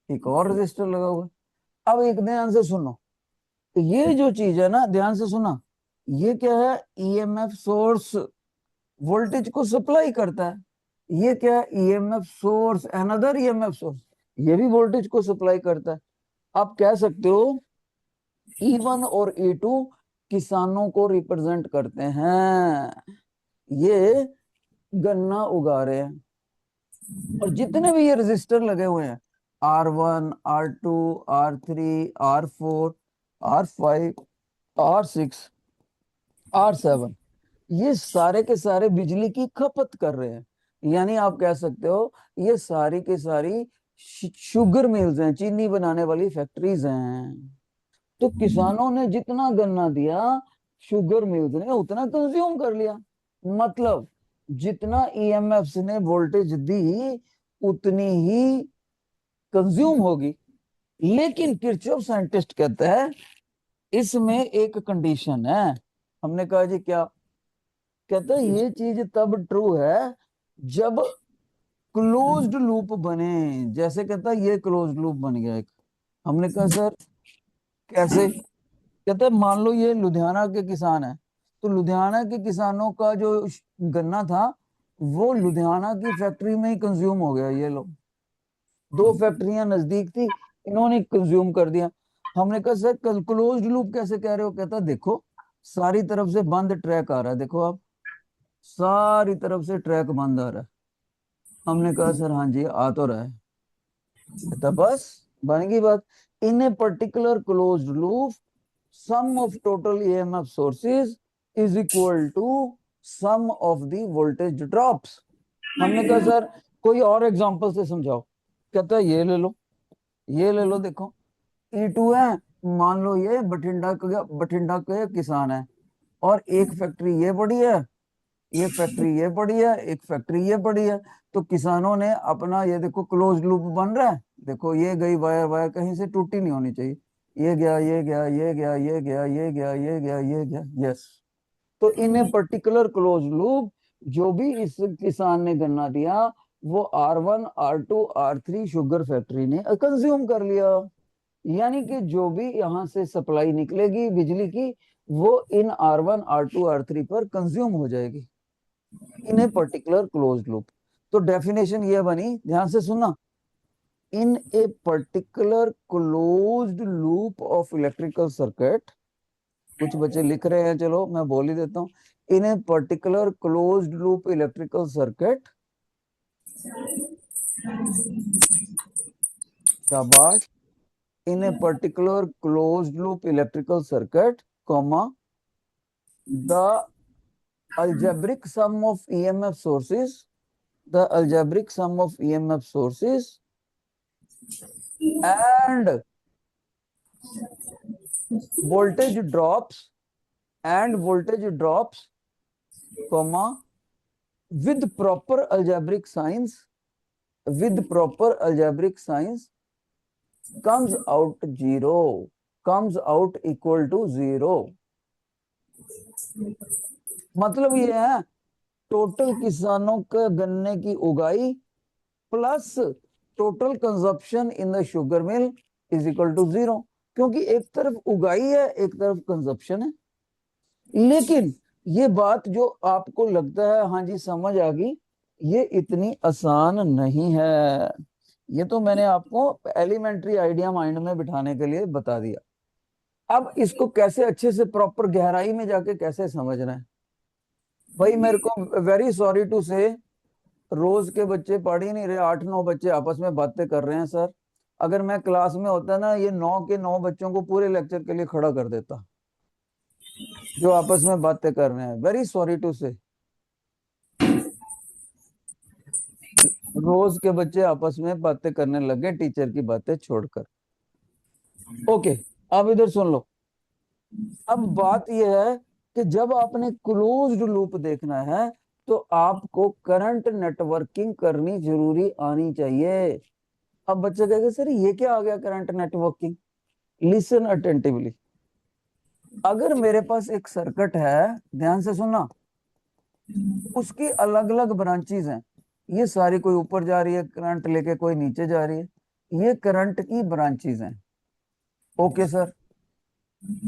एक और रेजिस्टर लगा हुआ है। अब एक ध्यान से सुनो, ये जो चीज है ना, ध्यान से सुना, ये क्या है, ईएमएफ सोर्स वोल्टेज को सप्लाई करता है। ये क्या है, EMF source, another EMF source, ये भी वोल्टेज को सप्लाई करता है। आप कह सकते हो E1 और E2 किसानों को रिप्रेजेंट करते हैं, ये गन्ना उगा रहे हैं। और जितने भी ये रेजिस्टर लगे हुए हैं, R1, R2, R3, R4, R5, R6, R7, ये सारे के सारे बिजली की खपत कर रहे हैं। यानी आप कह सकते हो ये सारी के सारी शुगर मिल्स हैं, चीनी बनाने वाली फैक्ट्रीज हैं। तो किसानों ने जितना गन्ना दिया, शुगर मिल्स ने उतना कंज्यूम कर लिया। मतलब जितना ईएमएफ ने वोल्टेज दी, उतनी ही कंज्यूम होगी। लेकिन किरचॉफ साइंटिस्ट कहता है इसमें एक कंडीशन है। हमने कहा जी क्या? कहता है ये चीज तब ट्रू है जब क्लोज्ड लूप बने। जैसे कहता है ये क्लोज्ड लूप बन गया एक। हमने कहा सर कैसे? कहते हैं मान लो ये लुधियाना के किसान है, तो लुधियाना के किसानों का जो गन्ना था, वो लुधियाना की फैक्ट्री में ही कंज्यूम हो गया। ये लो, दो फैक्ट्रियां नजदीक थी, इन्होंने कंज्यूम कर दिया। हमने कहा सर क्लोज्ड लूप कैसे कह रहे हो? कहता देखो सारी तरफ से बंद ट्रैक आ रहा है, देखो आप, सारी तरफ से ट्रैक बंद आ रहा है। हमने कहा सर हाँ जी आ तो रहा है। कहता बस बन गई बात। In a particular closed loop sum of total EMF sources is equal to sum of the voltage drops। हमने कहा सर कोई और एग्जांपल से समझाओ। कहता है ये ले लो, ये ले लो, देखो E2 है, मान लो ये बठिंडा के किसान है, और एक फैक्ट्री ये पड़ी है, ये फैक्ट्री ये पड़ी है, एक फैक्ट्री ये पड़ी है। तो किसानों ने अपना, ये देखो क्लोज लूप बन रहा है, देखो ये गई वायर, वायर कहीं से टूटी नहीं होनी चाहिए, ये गया, ये गया, ये गया, ये गया, ये गया, ये गया, ये गया, यस। तो इन ए पर्टिकुलर क्लोज लूप जो भी इस किसान ने गन्ना दिया, वो R1, R2, R3 sugar factory ने कंज्यूम कर लिया। यानी कि जो भी यहाँ से सप्लाई निकलेगी बिजली की, वो इन R1, R2, R3 पर कंज्यूम हो जाएगी in a particular closed loop. तो डेफिनेशन ये बनी, ध्यान से सुनना, in a particular closed loop of electrical circuit. कुछ बच्चे लिख रहे हैं, चलो मैं बोल ही देता हूँ। In a particular closed loop electrical circuit, शाबाश, in a particular closed loop electrical circuit, comma, the algebraic sum of EMF sources, the algebraic sum of EMF sources and voltage drops, and voltage drops, comma, with proper algebraic signs, with proper algebraic signs, comes out zero, comes out equal to zero। मतलब ये है, total किसानों का गन्ने की उगाई plus total consumption in the sugar mill is equal to 0, क्योंकि एक तरफ उगाई है एक तरफ कंजप्शन है। लेकिन ये बात जो आपको लगता है हाँ जी समझ आ गई, ये इतनी आसान नहीं है। ये तो मैंने आपको एलिमेंट्री आइडिया माइंड में बिठाने के लिए बता दिया। अब इसको कैसे अच्छे से प्रॉपर गहराई में जाके कैसे समझना है, भाई मेरे को वेरी सॉरी टू से, रोज के बच्चे पढ़ ही नहीं रहे, 8-9 बच्चे आपस में बातें कर रहे हैं सर। अगर मैं क्लास में होता ना, ये 9 के 9 बच्चों को पूरे लेक्चर के लिए खड़ा कर देता जो आपस में बातें कर रहे हैं। वेरी सॉरी टू से, रोज के बच्चे आपस में बातें करने लगे टीचर की बातें छोड़कर। ओके, अब इधर सुन लो। अब बात यह है कि जब आपने क्लोज्ड लूप देखना है तो आपको करंट नेटवर्किंग करनी जरूरी आनी चाहिए। अब बच्चे कहेंगे सर ये क्या आ गया करंट नेटवर्किंग। Listen attentively. अगर मेरे पास एक सर्किट है, ध्यान से सुनना, उसकी अलग अलग ब्रांचेस हैं, ये सारी कोई ऊपर जा रही है करंट लेके, कोई नीचे जा रही है, ये करंट की ब्रांचेस हैं। ओके सर,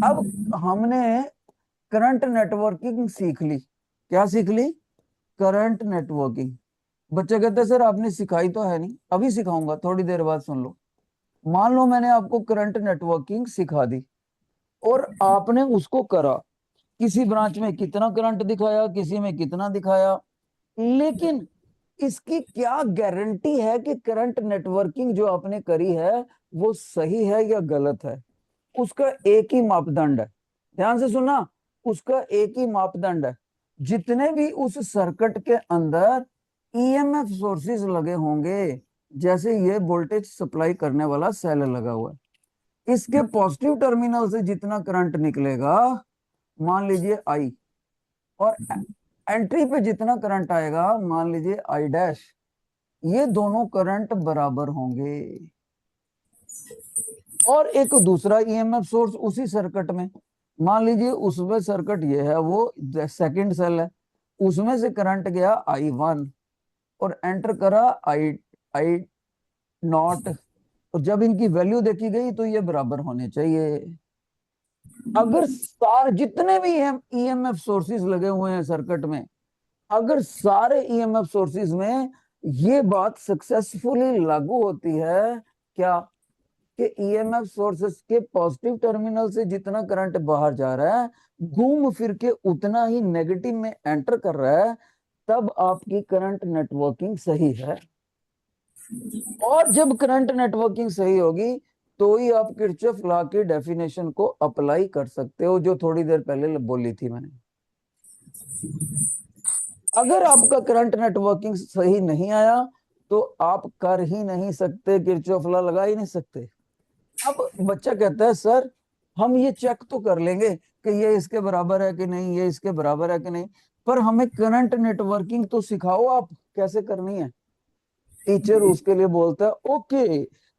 अब हमने करंट नेटवर्किंग सीख ली। क्या सीख ली? Current networking. बच्चे कहते हैं सर आपने सिखाई तो है नहीं। अभी सिखाऊंगा, थोड़ी देर बाद सुन लो। मान लो मैंने आपको करंट नेटवर्किंग सिखा दी और आपने उसको करा, किसी ब्रांच में कितना करंट दिखाया, किसी में कितना दिखाया, लेकिन इसकी क्या गारंटी है कि करंट नेटवर्किंग जो आपने करी है वो सही है या गलत है? उसका एक ही मापदंड है, ध्यान से सुनना, उसका एक ही मापदंड है। जितने भी उस सर्किट के अंदर ईएमएफ सोर्सेज लगे होंगे, जैसे ये वोल्टेज सप्लाई करने वाला सेल लगा हुआ है, इसके पॉजिटिव टर्मिनल से जितना करंट निकलेगा, मान लीजिए आई, और एंट्री पे जितना करंट आएगा मान लीजिए आई डैश, ये दोनों करंट बराबर होंगे। और एक दूसरा ईएमएफ सोर्स उसी सर्किट में, मान लीजिए उसमें सर्किट ये है, वो सेकंड सेल है, उसमें से करंट गया I1 और एंटर करा आई आई नॉट, और जब इनकी वैल्यू देखी गई तो ये बराबर होने चाहिए। अगर सारे जितने भी ईएमएफ सोर्सेज लगे हुए हैं सर्किट में, अगर सारे ईएमएफ सोर्सेज में ये बात सक्सेसफुली लागू होती है, क्या, कि ईएमएफ सोर्सेस के पॉजिटिव टर्मिनल से जितना करंट बाहर जा रहा है घूम फिर के उतना ही नेगेटिव में एंटर कर रहा है, तब आपकी करंट नेटवर्किंग सही है। और जब करंट नेटवर्किंग सही होगी तो ही आप किरचॉफ लॉ की डेफिनेशन को अप्लाई कर सकते हो, जो थोड़ी देर पहले बोली थी मैंने। अगर आपका करंट नेटवर्किंग सही नहीं आया तो आप कर ही नहीं सकते, किरचॉफ लॉ लगा ही नहीं सकते। अब बच्चा कहता है सर हम ये चेक तो कर लेंगे कि ये इसके बराबर है कि नहीं, ये इसके बराबर है कि नहीं, पर हमें करंट नेटवर्किंग तो सिखाओ, आप कैसे करनी है। टीचर उसके लिए बोलता है okay,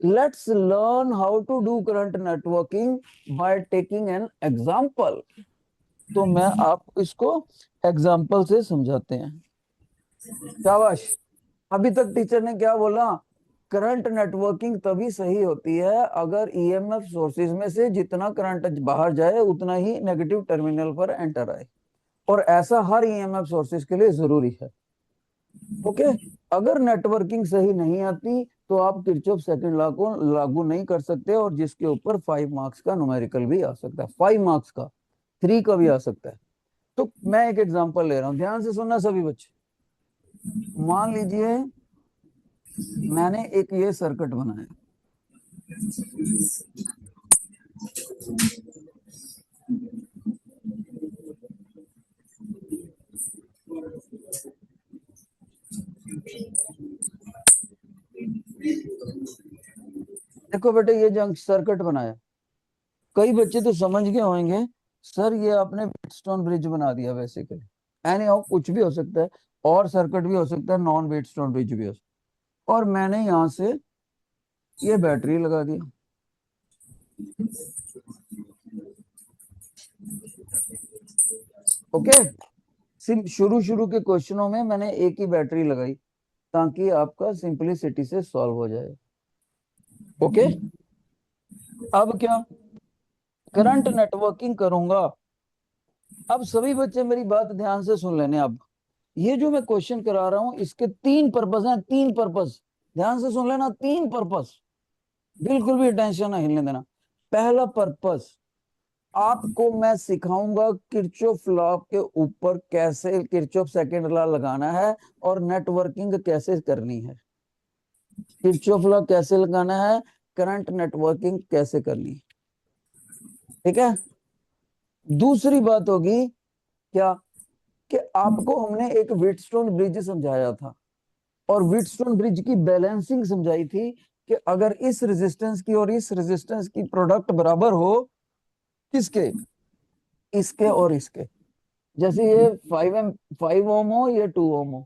let's learn how to do current networking by taking an example. तो मैं आप इसको एग्जांपल से समझाते हैं। शाबाश। अभी तक टीचर ने क्या बोला? करंट नेटवर्किंग तभी सही होती है अगर ईएमएफ सोर्सेज में से जितना करंट बाहर जाए उतना ही नेगेटिव टर्मिनल पर एंटर आए, और ऐसा हर ईएमएफ सोर्सेज के लिए जरूरी है। ओके, अगर नेटवर्किंग सही नहीं आती तो आप किरचॉफ सेकंड लॉ को लागू नहीं कर सकते, और जिसके ऊपर 5 मार्क्स का न्यूमेरिकल भी आ सकता है, 5 मार्क्स का, 3 का भी आ सकता है। तो मैं एक एग्जांपल ले रहा हूं, ध्यान से सुनना सभी बच्चे। मान लीजिए मैंने एक ये सर्किट बनाया, देखो बेटे ये जंग सर्किट बनाया, कई बच्चे तो समझ गए होंगे सर ये आपने वेटस्टोन ब्रिज बना दिया बेसिकली। एनी हाउ कुछ भी हो सकता है, और सर्किट भी हो सकता है, नॉन वेटस्टोन ब्रिज भी हो सकता है। और मैंने यहां से ये बैटरी लगा दिया, ओके। शुरू शुरू के क्वेश्चनों में मैंने एक ही बैटरी लगाई ताकि आपका सिंपलिसिटी से सॉल्व हो जाए। ओके। अब क्या, करंट नेटवर्किंग करूंगा। अब सभी बच्चे मेरी बात ध्यान से सुन लेने। अब ये जो मैं क्वेश्चन करा रहा हूं इसके तीन पर्पस हैं, तीन पर्पस। ध्यान से सुन लेना, तीन पर्पस, बिल्कुल भी टेंशन ना हिलने देना। पहला पर्पस, आपको मैं सिखाऊंगा किरचॉफ लॉ के ऊपर कैसे किरचॉफ सेकंड लॉ लगाना है और नेटवर्किंग कैसे करनी है। किरचॉफ लॉ कैसे लगाना है, करंट नेटवर्किंग कैसे करनी है। ठीक है। दूसरी बात होगी क्या, कि आपको हमने एक व्हीटस्टोन ब्रिज समझाया था और व्हीटस्टोन ब्रिज की बैलेंसिंग समझाई थी कि अगर इस रेजिस्टेंस की और इस रेजिस्टेंस की प्रोडक्ट बराबर हो, किसके, इसके और इसके। जैसे ये 5 ओम हो, ये 2 ओम हो,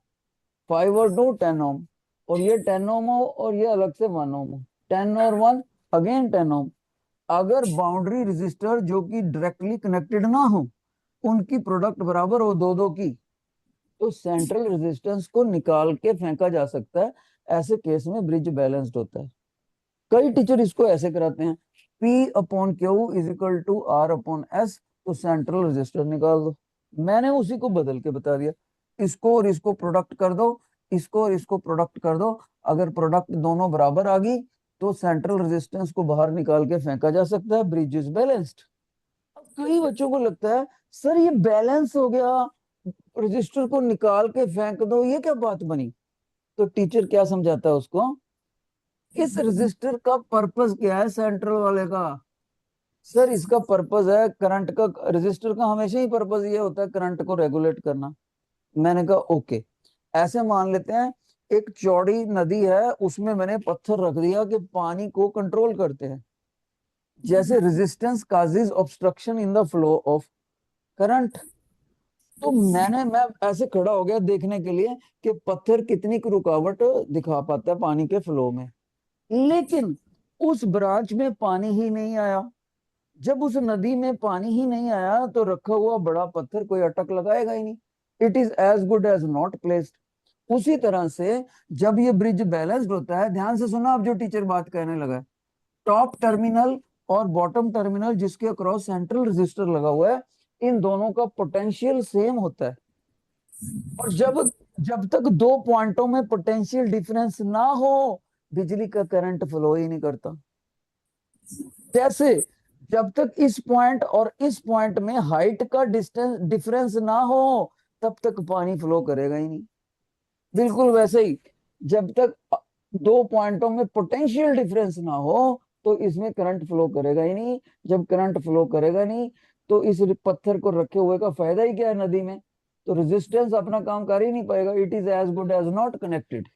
5 और 2 10 ओम, और ये 10 ओम हो और ये अलग से 1 ओम हो, 10 और 1 अगेन 10 ओम। अगर बाउंड्री रेजिस्टर जो कि डायरेक्टली कनेक्टेड ना हो, उनकी प्रोडक्ट बराबर हो दो दो की, तो सेंट्रल रेजिस्टेंस को निकाल के फेंका जा सकता है। ऐसे केस में ब्रिज बैलेंस्ड होता है। कई टीचर इसको ऐसे कराते हैं, P/Q = R/S, तो सेंट्रल रेजिस्टर निकाल दो। मैंने उसी को बदल के बता दिया, इसको और इसको प्रोडक्ट कर दो, इसको और इसको प्रोडक्ट कर दो। अगर प्रोडक्ट दोनों बराबर आ गई तो सेंट्रल रेजिस्टेंस को बाहर निकाल के फेंका जा सकता है, ब्रिज इज बैलेंस्ड। अब कई बच्चों को लगता है सर ये बैलेंस हो गया, रजिस्टर को निकाल के फेंक दो, ये क्या बात बनी। तो टीचर क्या समझाता है उसको, इस रजिस्टर का पर्पस क्या है सेंट्रल वाले का। सर इसका पर्पस है करंट का, रजिस्टर का हमेशा ही पर्पस ये होता है करंट को रेगुलेट करना। मैंने कहा ओके। ऐसे मान लेते हैं एक चौड़ी नदी है, उसमें मैंने पत्थर रख दिया कि पानी को कंट्रोल करते हैं। जैसे resistance causes obstruction in the flow of current. तो मैं ऐसे खड़ा हो गया देखने के लिए कि पत्थर कितनी की रुकावट दिखा पाता है पानी के फ्लो में। लेकिन उस ब्रांच में पानी ही नहीं आया। जब उस नदी में पानी ही नहीं आया तो रखा हुआ बड़ा पत्थर कोई अटक लगाएगा ही नहीं। It is as good as not placed. उसी तरह से जब ये ब्रिज बैलेंस्ड होता है, ध्यान से सुना अब जो टीचर बात कहने लगा है, टॉप टर्मिनल और बॉटम टर्मिनल जिसके अक्रॉस सेंट्रल रजिस्टर लगा हुआ है, इन दोनों का पोटेंशियल सेम होता है। और जब जब तक दो पॉइंटों में पोटेंशियल डिफरेंस ना हो, बिजली का करंट फ्लो ही नहीं करता। कैसे, जब तक इस पॉइंट और इस पॉइंट में हाइट का डिस्टेंस डिफरेंस ना हो तब तक पानी फ्लो करेगा ही नहीं। बिल्कुल वैसे ही, जब तक दो पॉइंटों में पोटेंशियल डिफरेंस ना हो तो इसमें करंट फ्लो करेगा ही नहीं। जब करंट फ्लो करेगा नहीं तो इस पत्थर को रखे हुए का फायदा ही क्या है नदी में। तो रेजिस्टेंस अपना काम कर ही नहीं पाएगा। It is as good as not connected.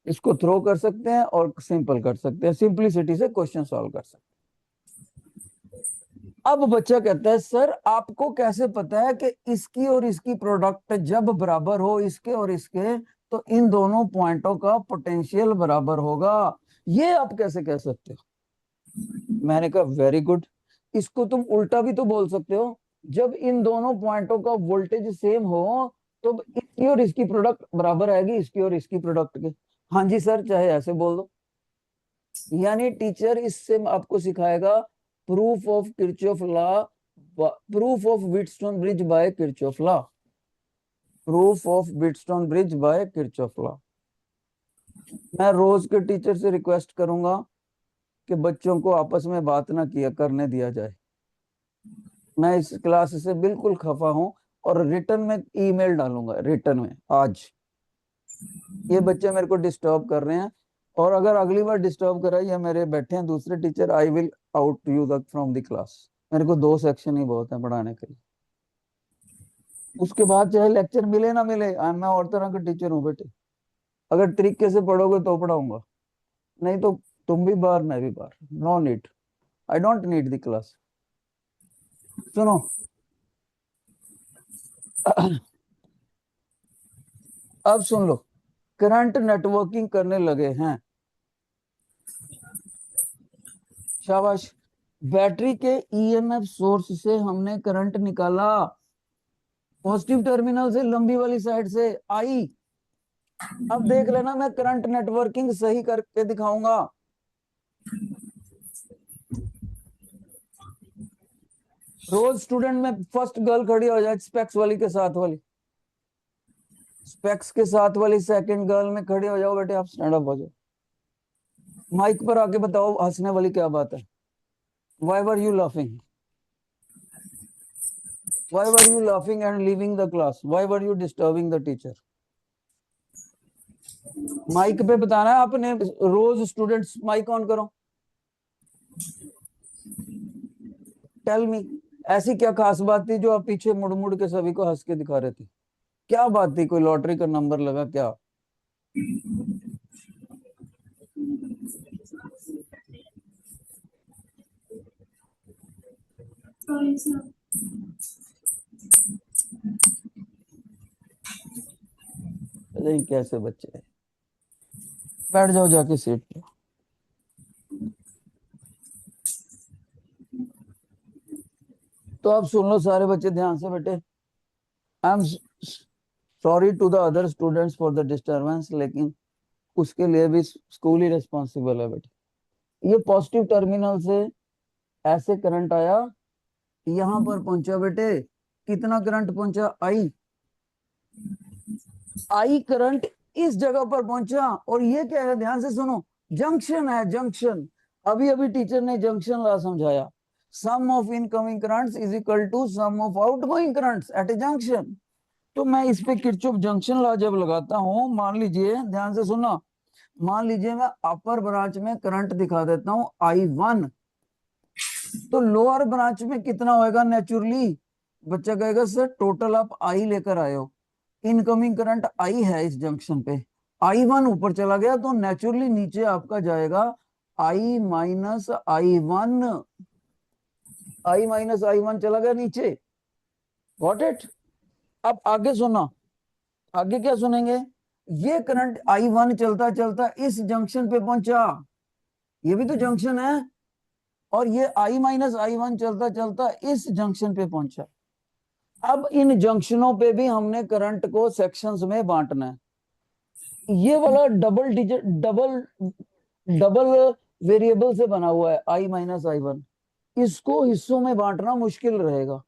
इसको थ्रो कर सकते हैं और सिंपल कर सकते हैं, सिंपलिसिटी से क्वेश्चन सॉल्व कर सकते हैं। अब बच्चा कहता है सर आपको कैसे पता है कि इसकी और इसकी प्रोडक्ट जब बराबर हो इसके और इसके, तो इन दोनों पॉइंटों का पोटेंशियल बराबर होगा, ये आप कैसे कह सकते हो। मैंने कहा वेरी गुड। इसको तुम उल्टा भी तो बोल सकते हो, जब इन दोनों पॉइंटों का वोल्टेज सेम हो तो इसकी और इसकी प्रोडक्ट बराबर आएगी इसकी और इसकी प्रोडक्ट के। हाँ जी सर, चाहे ऐसे बोल दो। यानी टीचर इससे आपको सिखाएगा proof of Kirchhoff law, proof of Wheatstone bridge by Kirchhoff law, proof of Wheatstone bridge by Kirchhoff law. मैं रोज के टीचर से रिक्वेस्ट करूंगा कि बच्चों को आपस में बात ना किया करने दिया जाए। मैं इस क्लास से बिल्कुल खफा हूं और रिटर्न में ईमेल डालूंगा, रिटर्न में आज ये बच्चे मेरे को डिस्टर्ब कर रहे हैं, और अगर अगली बार डिस्टर्ब करा या मेरे बैठे हैं दूसरे teacher, I will out you the from the class. मेरे को 2 सेक्शन ही बहुत है पढ़ाने के लिए। उसके बाद चाहे लेक्चर मिले ना मिले, मैं और तरह का टीचर हूँ बेटे। अगर तरीके से पढ़ोगे तो पढ़ाऊंगा, नहीं तो तुम भी बाहर मैं भी बाहर, no need, I don't need the class. सुनो अब सुन लो, करंट नेटवर्किंग करने लगे हैं। शाबाश। बैटरी के ईएमएफ सोर्स से हमने करंट निकाला, पॉजिटिव टर्मिनल से लंबी वाली साइड से आई। अब देख लेना, मैं करंट नेटवर्किंग सही करके दिखाऊंगा। रोज स्टूडेंट में फर्स्ट गर्ल खड़ी हो जाए स्पेक्स वाली के साथ वाली, स्पेक्स के साथ वाली सेकंड गर्ल में खड़े हो जाओ बेटे, आप स्टैंड अप हो जाओ। माइक पर आके बताओ हंसने वाली क्या बात है। Why were you laughing? Why were you laughing and leaving the class? Why were you disturbing the teacher? Mic पे बताना है आपने। रोज स्टूडेंट्स माइक ऑन करो। टेल मी, ऐसी क्या खास बात थी जो आप पीछे मुड़ मुड़ के सभी को हंस के दिखा रहे थे? क्या बात थी? कोई लॉटरी का नंबर लगा क्या? नहीं, कैसे बच्चे हैं। बैठ जाओ जाके सीट पे। तो आप सुन लो सारे बच्चे ध्यान से बेटे। I am sorry to the other students for the disturbance, लेकिन उसके लिए भी स्कूल ही रिस्पॉन्सिबल है बेटे। ये पॉजिटिव टर्मिनल से ऐसे करंट आया, यहां पर पहुंचा बेटे। कितना करंट पहुंचा? आई। आई करंट इस जगह पर पहुंचा, और ये क्या है ध्यान से सुनो, जंक्शन है, जंक्शन। अभी अभी टीचर ने जंक्शन लॉ समझाया। Sum of incoming currents is equal to sum of outgoing currents at a junction. तो मैं इस पे किरचॉफ जंक्शन लॉ जब लगाता हूं, मान लीजिए ध्यान से सुना, मान लीजिए मैं अपर ब्रांच में करंट दिखा देता हूं I1, तो लोअर ब्रांच में कितना होएगा नेचुरली? बच्चा कहेगा सर टोटल आप आई लेकर आए हो, इनकमिंग करंट आई है इस जंक्शन पे, I1 ऊपर चला गया तो नेचुरली नीचे आपका जाएगा I minus I one. I minus I one चला गया नीचे। Got it? अब आगे सुना, आगे क्या सुनेंगे। ये करंट I1 चलता चलता इस जंक्शन पे पहुंचा, ये भी तो जंक्शन है, और ये आई माइनस आई वन चलता चलता इस जंक्शन पे पहुंचा। अब इन जंक्शनों पे भी हमने करंट को सेक्शंस में बांटना है। ये वाला double digit, double double variable से बना हुआ है आई माइनस आई वन, इसको हिस्सों में बांटना मुश्किल रहेगा।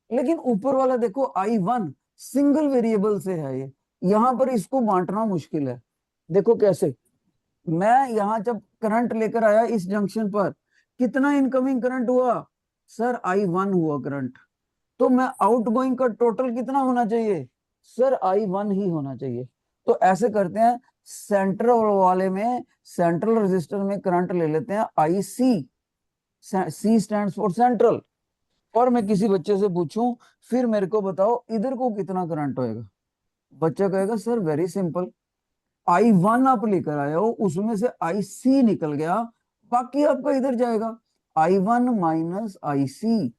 लेकिन ऊपर वाला देखो I1 सिंगल वेरिएबल से है, ये यहां पर इसको बांटना मुश्किल है। देखो कैसे, मैं यहां जब करंट लेकर आया इस जंक्शन पर, कितना इनकमिंग करंट हुआ? सर I1 हुआ करंट। तो मैं आउटगोइंग का टोटल कितना होना चाहिए? सर I1 ही होना चाहिए। तो ऐसे करते हैं, सेंट्रल वाले में, सेंट्रल रजिस्टर में करंट ले लेते हैं IC। C stands for central. और मैं किसी बच्चे से पूछूं फिर मेरे को बताओ इधर को कितना करंट होएगा? बच्चा कहेगा सर वेरी सिंपल, I1 आप लेकर आए हो, उसमें से IC निकल गया, बाकी आपका इधर जाएगा I1 माइनस IC।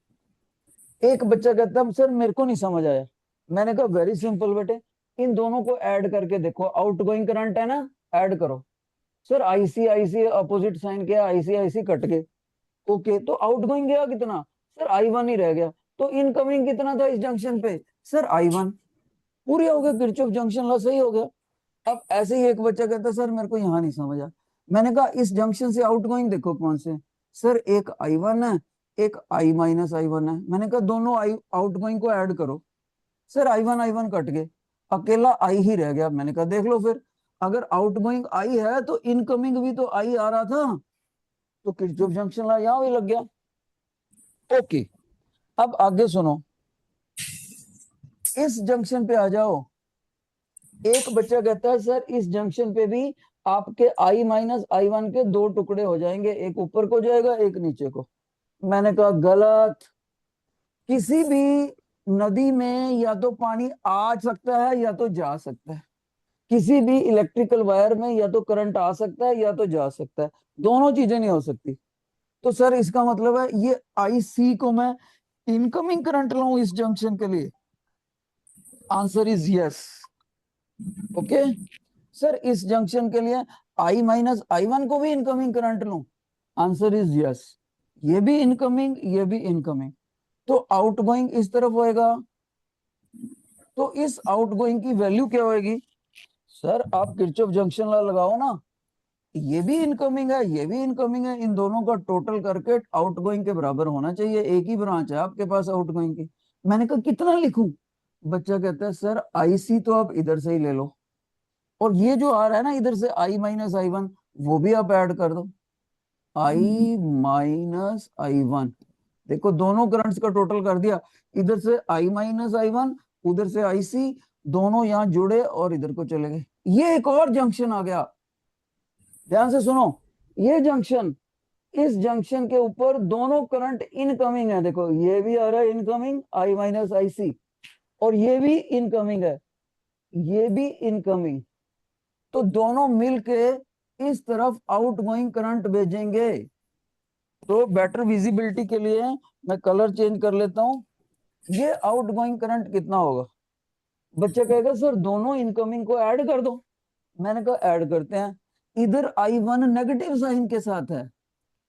एक बच्चा कहता है सर मेरे को नहीं समझ आया। मैंने कहा वेरी सिंपल बेटे, इन दोनों को ऐड करके देखो, आउटगोइंग करंट है ना, ऐड करो। Sir IC IC opposite sign किया, IC IC कट गए। ओके, तो आउटगोइंग गया कितना? सर I1 ही रह गया। तो इनकमिंग कितना था इस जंक्शन पे? Sir I1। पूरी हो गया, किरचॉफ जंक्शन लॉ सही हो गया। अब ऐसे ही एक बच्चा कहता सर मेरे को यहाँ नहीं समझा। मैंने कहा इस जंक्शन से आउटगोइंग देखो कौन से। सर एक I1 है, एक I माइनस आई वन है। मैंने कहा दोनों आई आउटगोइंग को ऐड करो। सर I1 कट गए, अकेला आई ही रह गया। मैंने कहा देख लो फिर, अगर आउटगोइंग आई है तो इनकमिंग भी तो आई आ रहा था, तो किरचॉफ जंक्शन लॉ यहाँ भी लग गया। ओके, अब आगे सुनो, इस जंक्शन पे आ जाओ। एक बच्चा कहता है सर इस जंक्शन पे भी आपके I माइनस आई वन के दो टुकड़े हो जाएंगे, एक ऊपर को जाएगा एक नीचे को। मैंने कहा गलत। किसी भी नदी में या तो पानी आ सकता है या तो जा सकता है, किसी भी इलेक्ट्रिकल वायर में या तो करंट आ सकता है या तो जा सकता है, दोनों चीजें नहीं हो सकती। तो सर इसका मतलब है ये IC को मैं इनकमिंग करंट लूं इस जंक्शन के लिए? Answer is yes. Okay sir, इस जंक्शन के लिए I माइनस आई वन को भी इनकमिंग करंट लूं? Answer is yes. ये भी इनकमिंग, ये भी इनकमिंग, तो आउटगोइंग इस तरफ होएगा, तो इस आउटगोइंग की वैल्यू क्या होगी? सर आप किरचॉफ जंक्शन लॉ लगाओ ना, ये भी इनकमिंग है, ये भी इनकमिंग है, इन दोनों का टोटल करके आउटगोइंग के बराबर होना चाहिए। एक ही ब्रांच है आपके पास आउटगोइंग की। मैंने कहा कितना लिखूं? बच्चा कहता है सर आईसी तो आप इधर से ही ले लो, और ये जो आ रहा है ना इधर से I-I1, वो भी आप ऐड कर दो। I-I1, देखो दोनों करंट्स का टोटल कर दिया। इधर से I-I1, उधर से आईसी, दोनों यहाँ जुड़े और इधर को चले गए। ये एक और जंक्शन आ गया, ध्यान से सुनो। ये जंक्शन, इस जंक्शन के ऊपर दोनों करंट इनकमिंग है। देखो ये भी आ रहा है इनकमिंग I-IC, और ये भी इनकमिंग है, ये भी इनकमिंग। तो दोनों मिलके इस तरफ आउटगोइंग करंट भेजेंगे। तो बेटर विजिबिलिटी के लिए मैं कलर चेंज कर लेता हूं। ये आउटगोइंग करंट कितना होगा? बच्चा कहेगा सर दोनों इनकमिंग को ऐड कर दो। मैंने कहा ऐड करते हैं। इधर I1 नेगेटिव साइन के साथ है,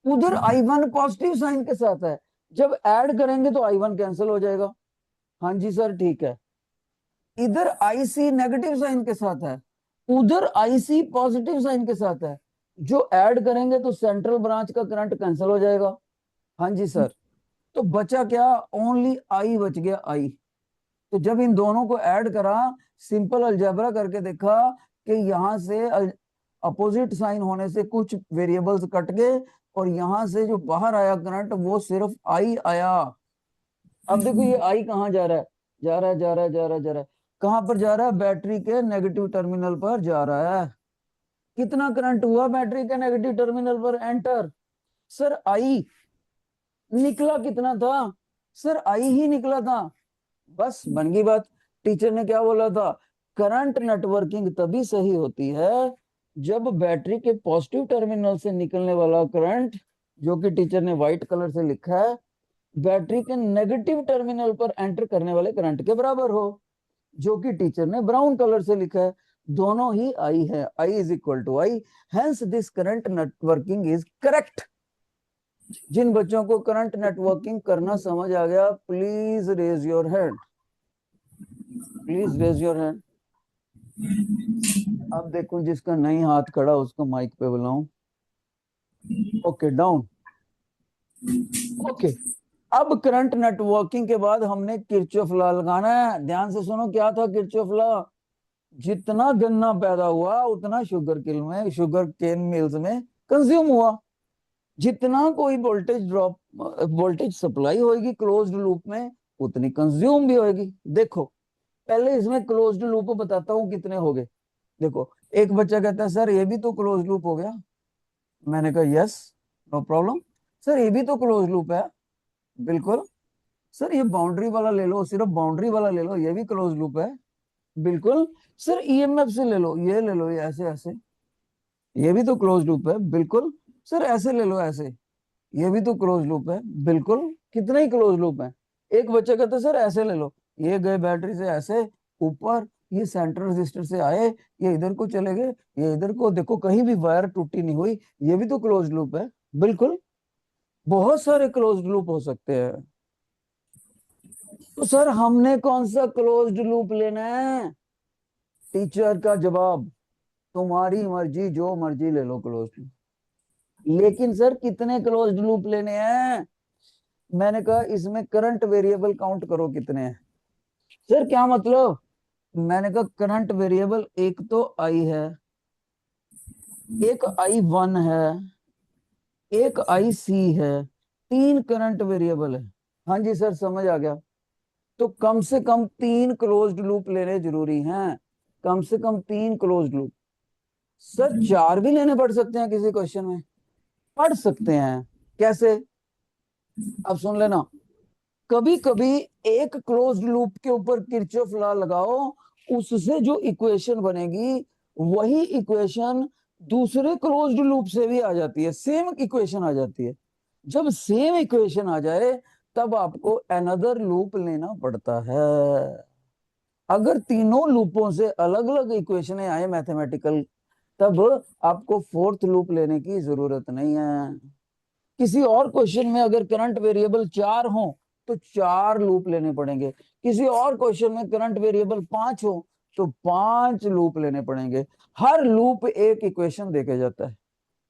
उधर I1 पॉजिटिव साइन के साथ है। जब ऐड करेंगे तो I1 कैंसिल हो जाएगा। हाँ जी सर ठीक है। इधर IC नेगेटिव साइन के साथ है, उधर IC पॉजिटिव साइन के साथ है। जो ऐड करेंगे तो सेंट्रल ब्रांच का करंट कैंसिल हो जाएगा। हाँ जी सर। तो बचा क्या? ओनली I बच गया, I। तो जब इन दोनों को ऐड करा, सिंपल अलजेब्रा करके देखा कि यहां से अपोजिट साइन होने से कुछ वेरिएबल्स कट गए, और यहां से जो बाहर आया करंट वो सिर्फ I आया। अब देखो ये I कहाँ जा रहा है? जा रहा है, जा रहा है, जा रहा है, जा रहा है। कहां पर जा रहा है? बैटरी के नेगेटिव टर्मिनल पर जा रहा है। कितना करंट हुआ बैटरी के नेगेटिव टर्मिनल पर? एंटर। सर I निकला कितना था? सर I ही निकला था। बस बन गई बात। टीचर ने क्या बोला था? करंट नेटवर्किंग तभी सही होती है जब बैटरी के पॉजिटिव टर्मिनल से निकलने वाला करंट, जो कि टीचर ने व्हाइट कलर से लिखा है, बैटरी के नेगेटिव टर्मिनल पर एंटर करने वाले करंट के बराबर हो, जो कि टीचर ने ब्राउन कलर से लिखा है। दोनों ही I है, I is equal to I, hence this current networking is correct. जिन बच्चों को करंट नेटवर्किंग करना समझ आ गया, please raise your hand, please raise your hand. अब देखो जिसका नहीं हाथ खड़ा उसको माइक पे बुलाऊं। Okay down. ओके, अब करंट नेटवर्किंग के बाद हमने किरचॉफ लॉ लगाना है। ध्यान से सुनो, क्या था किरचॉफ लॉ? जितना गन्ना पैदा हुआ उतना शुगर केन मिल्स में कंज्यूम हुआ। जितना कोई वोल्टेज ड्रॉप, वोल्टेज सप्लाई होगी क्लोज्ड लूप में, उतनी कंज्यूम भी होगी। देखो पहले इसमें क्लोज्ड लूप बताता हूँ कितने हो गए। देखो एक बच्चा कहता है सर ये भी तो क्लोज लूप हो गया। मैंने कहा यस, नो प्रॉब्लम। सर ये भी तो क्लोज लूप है। बिल्कुल। सर ये बाउंड्री वाला ले लो, सिर्फ बाउंड्री वाला ले लो, ये भी क्लोज लूप है। बिल्कुल। सर ईएमएफ से ले लो, ये ले लो, ये ऐसे ऐसे, ये भी तो क्लोज लूप है। बिल्कुल। सर ऐसे ले लो, ऐसे, ये भी तो क्लोज लूप है। बिल्कुल। कितने ही क्लोज लूप है। एक बच्चा कहता है सर ऐसे ले लो, ये गए बैटरी से ऐसे ऊपर, ये सेंट्रल रजिस्टर से आए, ये इधर को चले गए, ये इधर को, देखो कहीं भी वायर टूटी नहीं हुई, ये भी तो क्लोज लूप है। बिल्कुल। बहुत सारे क्लोज लूप हो सकते हैं। तो सर हमने कौन सा क्लोज्ड लूप लेना है? टीचर का जवाब, तुम्हारी मर्जी, जो मर्जी ले लो क्लोज्ड लूप। लेकिन सर कितने क्लोज्ड लूप लेने हैं? मैंने कहा इसमें करंट वेरिएबल काउंट करो कितने हैं। सर क्या मतलब? मैंने कहा करंट वेरिएबल एक तो I है, एक I1 है, एक IC है, तीन करंट वेरिएबल है। हाँ जी सर समझ आ गया। तो कम से कम तीन क्लोज्ड लूप लेने जरूरी हैं, कम से कम तीन क्लोज्ड लूप। सर चार भी लेने पड़ सकते हैं किसी क्वेश्चन में, पढ़ सकते हैं। कैसे? अब सुन लेना। कभी कभी एक क्लोज्ड लूप के ऊपर किरचॉफ लॉ लगाओ, उससे जो इक्वेशन बनेगी वही इक्वेशन दूसरे क्लोज्ड लूप से भी आ जाती है, सेम इक्वेशन आ जाती है। जब सेम इक्वेशन आ जाए तब आपको अनदर लूप लेना पड़ता है। अगर तीनों लूपों से अलग अलग इक्वेशन आए मैथमेटिकल, तब आपको फोर्थ लूप लेने की जरूरत नहीं है। किसी और क्वेश्चन में अगर करंट वेरिएबल चार हो तो चार लूप लेने पड़ेंगे। किसी और क्वेश्चन में करंट वेरिएबल 5 हो तो 5 लूप लेने पड़ेंगे, हर लूप एक इक्वेशन देके जाता है।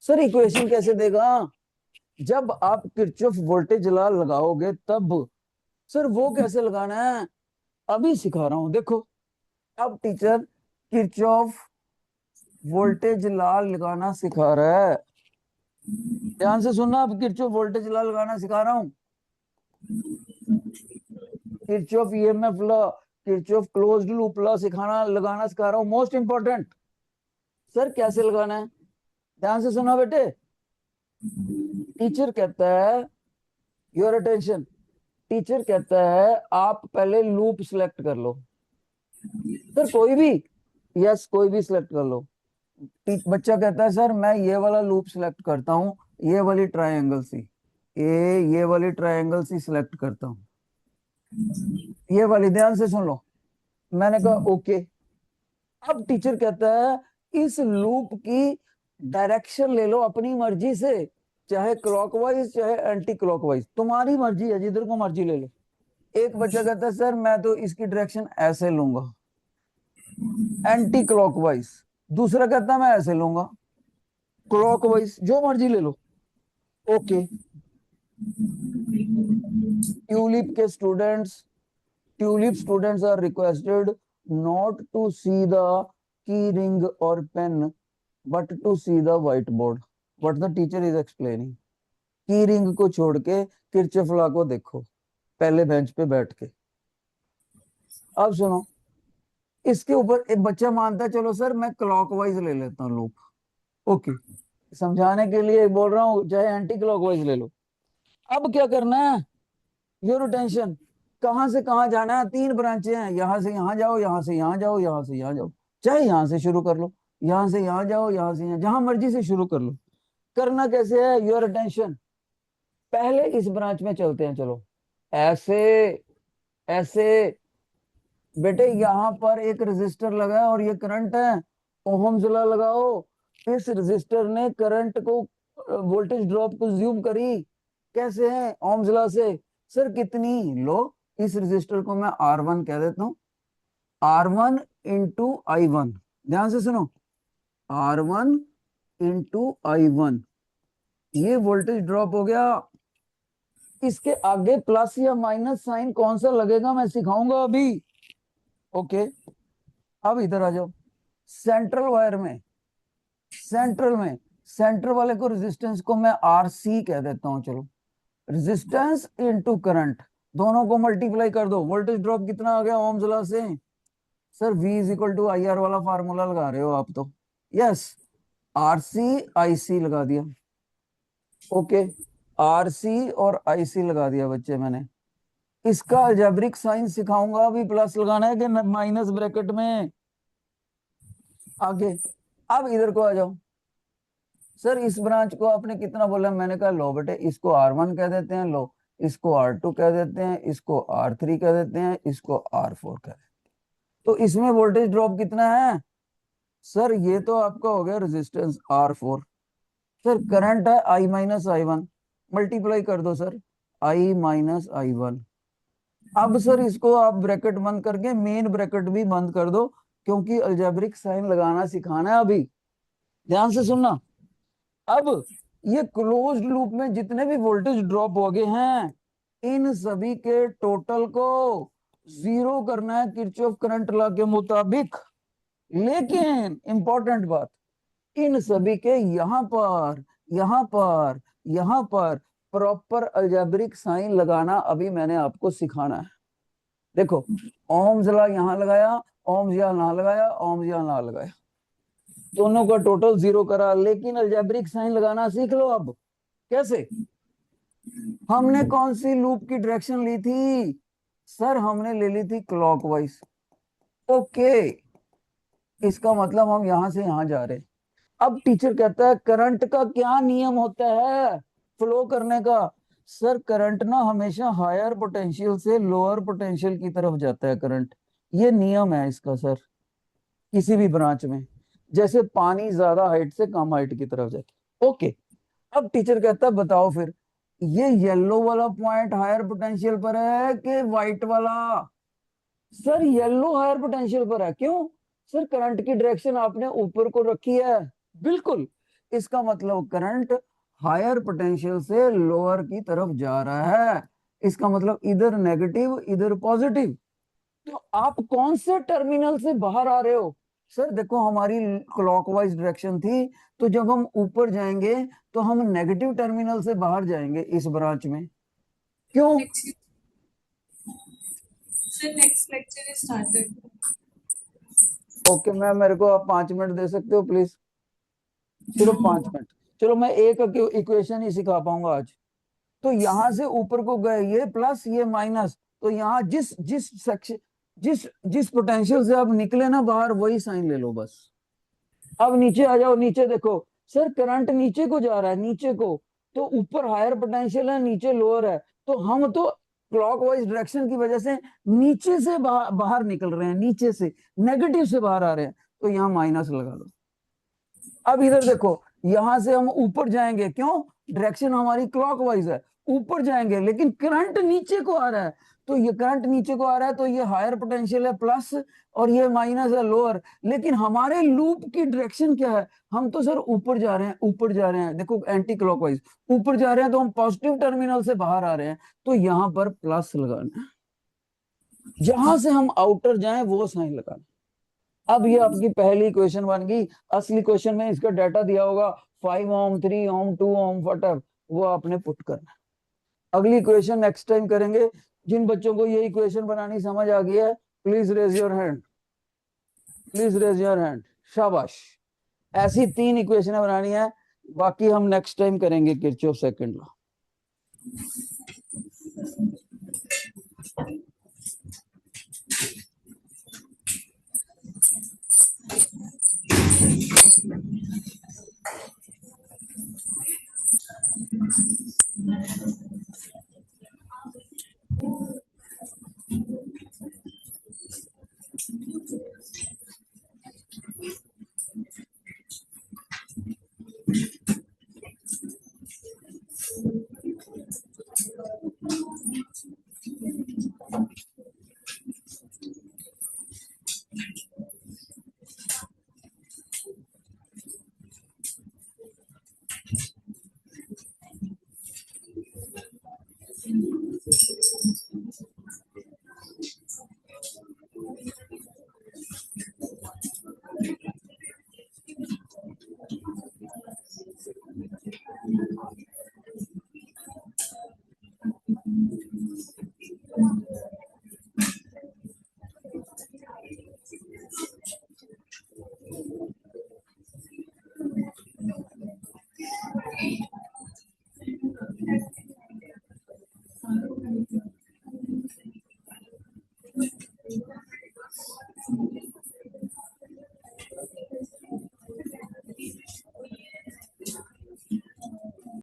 सर इक्वेशन कैसे देगा? जब आप किरचॉफ वोल्टेज लॉ लगाओगे तब। सर वो कैसे लगाना है अभी सिखा रहा हूं, देखो। अब टीचर किरचॉफ वोल्टेज लॉ लगाना सिखा रहा है, ध्यान से सुनना। अब किरचॉफ वोल्टेज लॉ लगाना सिखा रहा हूं। Kirchhoff EMF law, Kirchhoff closed loop law सिखाना लगाना सिखा रहा हूं, मोस्ट इंपॉर्टेंट। सर कैसे लगाना है, ध्यान से सुना बेटे। टीचर कहता है, योर अटेंशन, टीचर कहता है आप पहले लूप सिलेक्ट कर लो। सर कोई भी, यस कोई भी सिलेक्ट कर लो। बच्चा कहता है सर मैं ये वाला लूप सिलेक्ट करता हूँ, ये वाली ट्रायंगल सी, ये वाली ट्रायंगल सी सिलेक्ट करता हूँ, ये वाली, ध्यान से सुन लो। मैंने कहा ओके। अब टीचर कहता है इस लूप की डायरेक्शन ले लो अपनी मर्जी से, चाहे क्लॉकवाइज चाहे एंटी क्लॉकवाइज, तुम्हारी मर्जी है, जिधर को मर्जी ले लो। एक बच्चा कहता है सर मैं तो इसकी डायरेक्शन ऐसे लूंगा, एंटी क्लॉकवाइज। दूसरा कहता है मैं ऐसे लूंगा, क्लॉकवाइज, जो मर्जी ले लो। ओके। ट्यूलिप के students, tulip students are requested not to see the key ring और pen but to see the white board, what the teacher is explaining. Key ring को छोड़ के किरचॉफ लॉ को देखो पहले बेंच पे बैठ के। अब सुनो, इसके ऊपर एक बच्चा मानता है चलो सर मैं क्लॉकवाइज ले लेता हूँ लूप। ओके, समझाने के लिए बोल रहा हूँ, चाहे एंटी क्लॉकवाइज ले लो। अब क्या करना है, योर अटेंशन, कहां से कहां जाना है? 3 ब्रांचें हैं, यहां से यहां जाओ, यहां से यहां जाओ, यहां से यहां जाओ, चाहे यहां से शुरू कर लो, यहां से यहां जाओ, यहां से यहां, जहां मर्जी से शुरू कर लो। करना कैसे है, योर अटेंशन, पहले इस ब्रांच में चलते हैं, चलो ऐसे ऐसे। बेटे यहाँ पर एक रेजिस्टर लगा है और ये करंट है, ओहम्स लॉ लगाओ। इस रेजिस्टर ने करंट को, वोल्टेज ड्रॉप को ज्यूम करी, कैसे है, ओहम्स लॉ से। सर कितनी लो, इस रेजिस्टर को मैं R1 कह देता हूँ, R1 इंटू I1, ध्यान से सुनो, R1 इंटू I1, ये वोल्टेज ड्रॉप हो गया। इसके आगे प्लस या माइनस साइन कौन सा लगेगा मैं सिखाऊंगा अभी। ओके, अब इधर आ जाओ, सेंट्रल वायर में, सेंट्रल में, सेंटर वाले को रेजिस्टेंस को मैं RC कह देता हूं, चलो रेजिस्टेंस इनटू करंट, दोनों को मल्टीप्लाई कर दो, वोल्टेज ड्रॉप कितना आ गया ओम्स लॉ से। Sir V is equal to IR वाला फार्मूला लगा रहे हो आप तो, यस, RC IC लगा दिया। ओके, RC और IC लगा दिया बच्चे मैंने। इसका अलजेब्रिक साइन सिखाऊंगा, अभी प्लस लगाना है कि माइनस ब्रैकेट में, आगे। अब इधर को आ जाओ, सर इस ब्रांच को आपने कितना बोला, मैंने कहा लो बेटे इसको R1 कह देते हैं, लो इसको R2 कह देते हैं, इसको R3 कह देते हैं, इसको R4 कह देते हैं। तो इसमें वोल्टेज ड्रॉप कितना है? सर ये तो आपका हो गया रेजिस्टेंस R4। सर करंट है I माइनस I1, मल्टीप्लाई कर दो सर, I माइनस I1। अब सर इसको आप ब्रैकेट बंद करके मेन ब्रैकेट भी बंद कर दो, क्योंकि अलजेब्रिक साइन लगाना सिखाना है अभी, ध्यान से सुनना। अब ये क्लोज्ड लूप में जितने भी वोल्टेज ड्रॉप हो गए हैं, इन सभी के टोटल को जीरो करना है किरचॉफ करंट लॉ के मुताबिक। लेकिन इंपॉर्टेंट बात, इन सभी के यहाँ पर, यहाँ पर, यहाँ पर प्रॉपर अलजेब्रिक साइन लगाना अभी मैंने आपको सिखाना है। देखो, ओम्स लॉ यहाँ लगाया, ओम्स यहाँ लगाया, ओम्स यहाँ लगाया, दोनों का टोटल जीरो करा, लेकिन अलजेब्रिक साइन लगाना सीख लो अब। कैसे? हमने कौन सी लूप की डायरेक्शन ली थी? सर हमने ले ली थी क्लॉकवाइज। ओके, इसका मतलब हम यहां से यहां जा रहे हैं। अब टीचर कहता है करंट का क्या नियम होता है फ्लो करने का? सर करंट ना हमेशा हायर पोटेंशियल से लोअर पोटेंशियल की तरफ जाता है करंट, ये नियम है इसका सर, किसी भी ब्रांच में, जैसे पानी ज्यादा हाइट से कम हाइट की तरफ जाता है। ओके, अब टीचर कहता है बताओ फिर, ये येलो वाला पॉइंट हायर पोटेंशियल पर है कि व्हाइट वाला? सर येलो हायर पोटेंशियल पर है, क्यों? सर करंट की डायरेक्शन आपने ऊपर को रखी है। बिल्कुल। इसका मतलब करंट हायर पोटेंशियल से लोअर की तरफ जा रहा है। इसका मतलब इधर नेगेटिव इधर पॉजिटिव। तो आप कौन से टर्मिनल से बाहर आ रहे हो? सर देखो हमारी क्लॉकवाइज डायरेक्शन थी, तो जब हम ऊपर जाएंगे तो हम नेगेटिव टर्मिनल से बाहर जाएंगे इस ब्रांच में। क्यों? Next, sir, next lecture is started. Okay ma'am, मेरे को आप 5 मिनट दे सकते हो प्लीज? सिर्फ 5 मिनट। चलो मैं एक इक्वेशन ही सिखा पाऊंगा आज। तो यहां से ऊपर को गए ये प्लस ये माइनस, तो यहाँ जिस जिस सेक्शन जिस जिस पोटेंशियल से आप निकले ना बाहर वही साइन ले लो बस। अब नीचे आ जाओ, नीचे देखो। सर करंट नीचे को जा रहा है, नीचे को। तो ऊपर हायर पोटेंशियल है, नीचे लोअर है। तो हम तो क्लॉकवाइज डायरेक्शन की वजह से नीचे से बाहर निकल रहे हैं, नीचे से नेगेटिव से बाहर आ रहे हैं। तो यहाँ माइनस लगा दो। अब इधर देखो, यहां से हम ऊपर जाएंगे, क्यों? डायरेक्शन हमारी क्लॉकवाइज है, ऊपर जाएंगे, लेकिन करंट नीचे को आ रहा है। तो ये करंट नीचे को आ रहा है, तो ये हायर पोटेंशियल है प्लस, और ये माइनस है लोअर। लेकिन हमारे लूप की डायरेक्शन क्या है? हम तो सर ऊपर जा रहे हैं, ऊपर जा रहे हैं, देखो एंटी क्लॉकवाइज ऊपर जा रहे हैं, तो हम पॉजिटिव टर्मिनल से बाहर आ रहे हैं। तो यहां पर प्लस लगाना, जहां से हम आउटर जाएं वो साइन लगाना। अब ये आपकी पहली क्वेश्चन बन गई। असली क्वेश्चन में इसका डाटा दिया होगा 5 ओम, 3 ओम, 2 ओम, वट, वो आपने पुट करना है। अगली क्वेश्चन नेक्स्ट टाइम करेंगे। जिन बच्चों को ये इक्वेशन बनानी समझ आ गई है, please raise your hand, please raise your hand. शाबाश। ऐसी 3 इक्वेशन बनानी है, बाकी हम नेक्स्ट टाइम करेंगे किरचॉफ सेकंड लॉ।